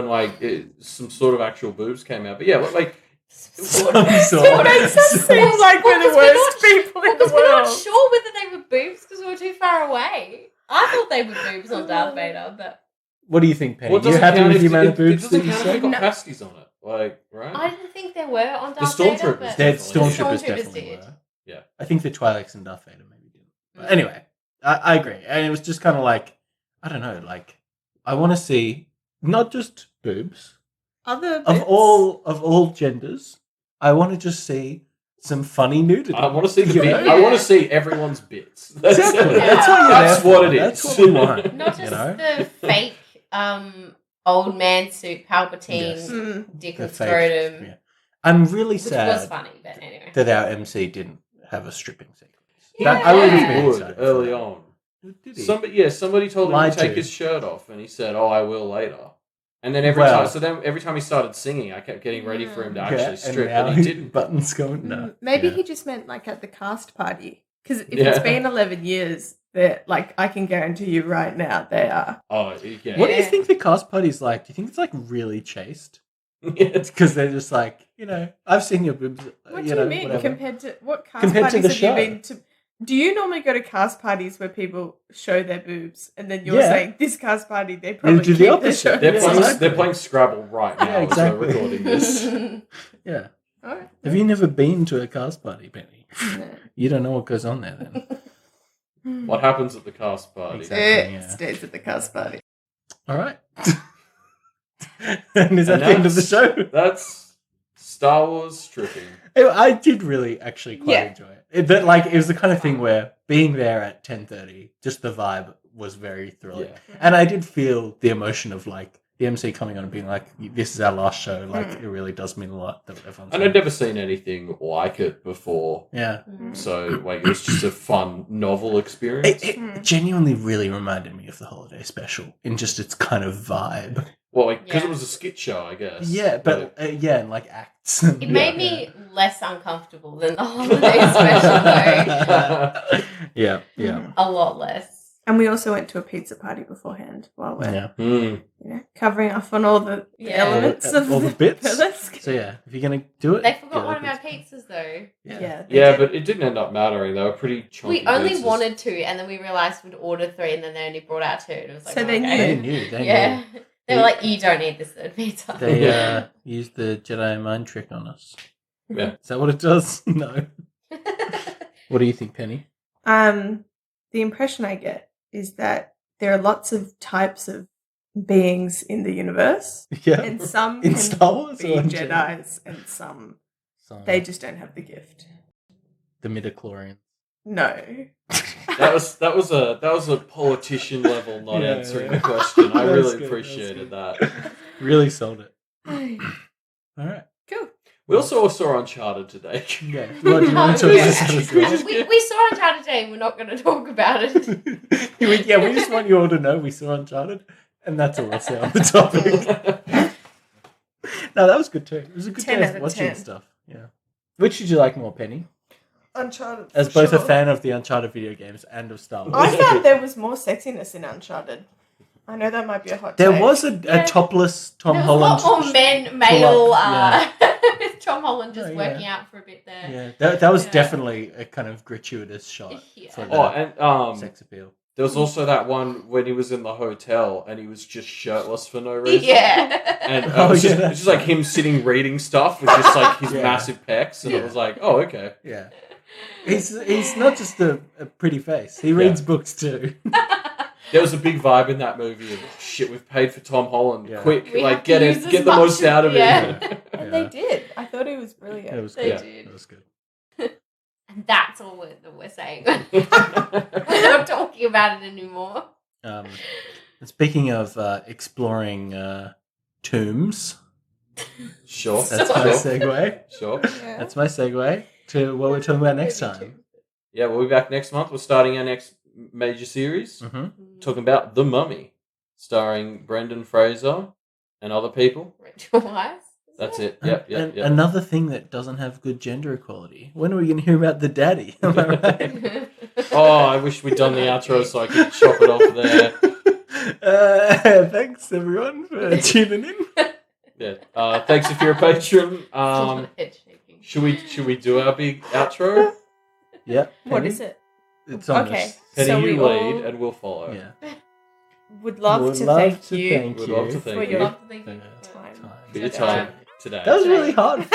Speaker 2: like some sort of actual boobs came out. But yeah, like
Speaker 1: some
Speaker 4: It
Speaker 1: sort of
Speaker 4: makes us seem like we're the worst people in the
Speaker 3: Because we're not
Speaker 4: world.
Speaker 3: sure whether they were boobs because we were too far away. I thought they were boobs on Darth Vader, but
Speaker 1: What do you think, Penny?
Speaker 2: Well,
Speaker 1: You happy with the amount of boobs that
Speaker 2: it
Speaker 1: you
Speaker 2: doesn't count if
Speaker 1: said?
Speaker 2: they got pasties on it. Like, right?
Speaker 3: I didn't think there were on
Speaker 2: The
Speaker 3: Darth Vader.
Speaker 2: Stormtroopers
Speaker 3: But
Speaker 1: Dead
Speaker 2: Definitely.
Speaker 1: Stormtroopers
Speaker 3: Stormtroopers
Speaker 1: definitely
Speaker 3: did.
Speaker 1: were.
Speaker 2: Yeah.
Speaker 1: I think the Twi'leks and Darth Vader maybe didn't. But anyway, I agree. And it was just kind of like, I don't know, like, I want to see not just boobs,
Speaker 4: Other
Speaker 1: of
Speaker 4: bits.
Speaker 1: all genders. I want to just see some funny nudity.
Speaker 2: I want to see the
Speaker 1: You
Speaker 2: bit.
Speaker 1: know?
Speaker 2: I want to see everyone's bits. That's
Speaker 1: Exactly.
Speaker 2: it.
Speaker 1: That's what you're
Speaker 2: That's
Speaker 1: there
Speaker 2: what
Speaker 1: for.
Speaker 2: it is.
Speaker 1: That's what we want.
Speaker 3: Not just
Speaker 1: you know?
Speaker 3: the fake old man suit Palpatine
Speaker 1: Yes.
Speaker 3: dick
Speaker 1: The
Speaker 3: and
Speaker 1: fake-
Speaker 3: scrotum,
Speaker 1: yeah. I'm really
Speaker 3: which was
Speaker 1: sad
Speaker 3: funny, but anyway.
Speaker 1: that our MC didn't have a stripping sequence.
Speaker 3: Yeah.
Speaker 1: I would have
Speaker 2: He
Speaker 1: been
Speaker 2: would
Speaker 1: excited for
Speaker 2: early
Speaker 1: that.
Speaker 2: on.
Speaker 1: Did he?
Speaker 2: Somebody told him
Speaker 1: Lied
Speaker 2: to take
Speaker 1: to.
Speaker 2: his shirt off, and he said, "Oh, I will later." And then every time he started singing, I kept getting ready for him to actually strip,
Speaker 1: and
Speaker 2: but he didn't.
Speaker 1: Buttons going no.
Speaker 4: Maybe
Speaker 1: Yeah.
Speaker 4: he just meant like at the cast party. Because if it's been 11 years, they're like, I can guarantee you right now they are.
Speaker 2: Oh, yeah.
Speaker 1: What do you think the cast party's like? Do you think it's like really chaste?
Speaker 2: It's
Speaker 1: Because they're just like, I've seen your boobs.
Speaker 4: What do you mean
Speaker 1: whatever.
Speaker 4: compared to what cast
Speaker 1: Compared to
Speaker 4: parties
Speaker 1: the
Speaker 4: have
Speaker 1: show.
Speaker 4: you been to? Do you normally go to cast parties where people show their boobs and then you're
Speaker 1: Yeah.
Speaker 4: saying this cast party they probably
Speaker 1: do the
Speaker 4: keep their
Speaker 1: opposite.
Speaker 4: show?
Speaker 2: they're
Speaker 1: Yeah,
Speaker 2: playing.
Speaker 1: exactly.
Speaker 2: They're playing Scrabble right now
Speaker 1: Yeah,
Speaker 2: as
Speaker 1: exactly.
Speaker 2: we're recording this.
Speaker 1: Yeah.
Speaker 4: Alright.
Speaker 1: Have you never been to a cast party, Penny?
Speaker 4: No.
Speaker 1: You don't know what goes on there then.
Speaker 2: What happens at the cast party?
Speaker 1: Exactly.
Speaker 4: It
Speaker 1: yeah.
Speaker 4: stays at the cast party.
Speaker 1: All right. And is that the end of the show?
Speaker 2: That's Star Wars stripping.
Speaker 1: I did really actually quite
Speaker 4: Yeah.
Speaker 1: enjoy it. But like it was the kind of thing where being there at 10:30, just the vibe was very thrilling.
Speaker 2: Yeah.
Speaker 1: And I did feel the emotion of like the MC coming on and being like, "This is our last show." Like it really does mean a lot that everyone's.
Speaker 2: And I'd never seen anything like it before.
Speaker 1: Yeah.
Speaker 2: So, like, it was just a fun, novel experience.
Speaker 1: It genuinely really reminded me of the holiday special in just its kind of vibe.
Speaker 2: Well, like, because
Speaker 3: Yeah.
Speaker 2: it was a skit show, I guess.
Speaker 1: Yeah, but and like acts.
Speaker 3: It made me less uncomfortable than the holiday special, though.
Speaker 1: Yeah, yeah,
Speaker 3: A lot less.
Speaker 4: And we also went to a pizza party beforehand while we're
Speaker 1: yeah.
Speaker 4: covering off on all the
Speaker 3: Yeah.
Speaker 4: elements of
Speaker 1: All the bits.
Speaker 4: burlesque.
Speaker 1: So yeah, if you're gonna do it,
Speaker 3: They forgot
Speaker 1: get
Speaker 3: one
Speaker 1: a
Speaker 3: of our
Speaker 1: pizza.
Speaker 3: pizzas, though.
Speaker 1: Yeah.
Speaker 4: they
Speaker 2: Yeah,
Speaker 4: did.
Speaker 2: but it didn't end up mattering. They were pretty chunky
Speaker 3: We only
Speaker 2: pizzas.
Speaker 3: wanted 2, and then we realised we'd order 3, and then they only brought out 2. And it was like,
Speaker 4: So they
Speaker 3: okay.
Speaker 4: knew.
Speaker 1: They knew.
Speaker 3: Yeah. They were like, you don't need this third pizza.
Speaker 1: They used the Jedi mind trick on us.
Speaker 2: Yeah.
Speaker 1: Is that what it does? No. What do you think, Penny?
Speaker 4: The impression I get is that there are lots of types of beings in the universe,
Speaker 1: Yeah.
Speaker 4: and some
Speaker 1: In
Speaker 4: can
Speaker 1: Star Wars
Speaker 4: be
Speaker 1: or in
Speaker 4: Jedis, and some
Speaker 1: So,
Speaker 4: they just don't have the gift.
Speaker 1: the midichlorians.
Speaker 4: No.
Speaker 2: That was a politician level not
Speaker 1: Yeah,
Speaker 2: answering
Speaker 1: yeah.
Speaker 2: the question. I
Speaker 1: That's
Speaker 2: really
Speaker 1: good,
Speaker 2: appreciated
Speaker 1: that's
Speaker 2: that.
Speaker 1: Really sold it.
Speaker 4: Cool.
Speaker 1: All right.
Speaker 2: We also saw Uncharted today.
Speaker 1: Yeah. Well, do you want to talk
Speaker 3: Yeah.
Speaker 1: about this as well?
Speaker 3: we saw Uncharted today, and we're not going to talk about it.
Speaker 1: we just want you all to know we saw Uncharted, and that's all I'll say on the topic. No, that was good too. It was a good
Speaker 4: 10
Speaker 1: day
Speaker 4: out
Speaker 1: of
Speaker 4: of
Speaker 1: watching
Speaker 4: 10.
Speaker 1: stuff. Yeah. Which did you like more, Penny?
Speaker 4: Uncharted.
Speaker 1: As
Speaker 4: for
Speaker 1: both
Speaker 4: sure.
Speaker 1: a fan of the Uncharted video games and of Star Wars.
Speaker 4: I found there was more sexiness in Uncharted. I know that might be a hot
Speaker 1: There
Speaker 4: take.
Speaker 1: was a topless Tom
Speaker 3: There was
Speaker 1: Holland.
Speaker 3: a lot more male.
Speaker 1: yeah.
Speaker 3: Tom Holland just
Speaker 1: Oh, yeah.
Speaker 3: working out for a bit there.
Speaker 1: Yeah, that was
Speaker 3: Yeah.
Speaker 1: definitely a kind of gratuitous shot
Speaker 3: Yeah.
Speaker 1: for
Speaker 2: Oh,
Speaker 1: the
Speaker 2: and
Speaker 1: sex appeal.
Speaker 2: there was also that one when he was in the hotel and he was just shirtless for no reason.
Speaker 3: Yeah.
Speaker 2: And
Speaker 1: Oh,
Speaker 2: it was
Speaker 1: yeah,
Speaker 2: just like him sitting reading stuff with just like his
Speaker 1: Yeah.
Speaker 2: massive pecs, and it
Speaker 1: Yeah.
Speaker 2: was like, oh, okay.
Speaker 1: Yeah. He's not just a pretty face. He reads books too.
Speaker 2: There was a big vibe in that movie of shit. We've paid for Tom Holland.
Speaker 1: Yeah.
Speaker 2: Quick,
Speaker 3: We
Speaker 2: like
Speaker 3: have to
Speaker 2: get
Speaker 3: use
Speaker 2: it,
Speaker 3: as
Speaker 2: get the
Speaker 3: much
Speaker 2: most
Speaker 3: as-
Speaker 2: out of
Speaker 3: yeah.
Speaker 2: it.
Speaker 4: And
Speaker 1: Yeah.
Speaker 4: they did. I thought it was brilliant.
Speaker 1: It was
Speaker 3: They
Speaker 1: good.
Speaker 3: did.
Speaker 1: It was good.
Speaker 3: And that's all we're saying. We're not talking about it anymore.
Speaker 1: And speaking of exploring tombs,
Speaker 2: Sure,
Speaker 1: that's
Speaker 3: So-
Speaker 1: my segue.
Speaker 2: sure.
Speaker 4: Yeah.
Speaker 1: That's my segue to what we're talking about next time.
Speaker 2: Yeah, we'll be back next month. We're starting our next major series,
Speaker 1: Mm-hmm.
Speaker 2: talking about The Mummy, starring Brendan Fraser and other people.
Speaker 3: Rachel Weisz.
Speaker 2: That's it. Yep, yep,
Speaker 1: And
Speaker 2: yep.
Speaker 1: another thing that doesn't have good gender equality. When are we going to hear about the daddy? Am I right?
Speaker 2: Oh, I wish we'd done the outro so I could chop it off there.
Speaker 1: Thanks everyone for tuning in.
Speaker 2: Yeah. Thanks if you're a patron.
Speaker 3: Head shaking.
Speaker 2: Should we do our big outro?
Speaker 1: Yeah.
Speaker 4: What is it?
Speaker 1: It's on
Speaker 4: Okay.
Speaker 1: us.
Speaker 2: Penny,
Speaker 4: So
Speaker 2: you
Speaker 4: we
Speaker 2: lead,
Speaker 4: all
Speaker 2: and we'll follow.
Speaker 1: Yeah.
Speaker 4: would love
Speaker 1: Would
Speaker 4: to
Speaker 1: love
Speaker 4: thank
Speaker 1: to
Speaker 4: you.
Speaker 1: thank
Speaker 2: Would
Speaker 1: you
Speaker 2: love to thank
Speaker 4: For
Speaker 2: you
Speaker 4: your-
Speaker 3: Love to think
Speaker 1: for
Speaker 3: of
Speaker 1: your
Speaker 4: Time.
Speaker 2: for your
Speaker 3: Today.
Speaker 2: time today.
Speaker 1: That was really hard.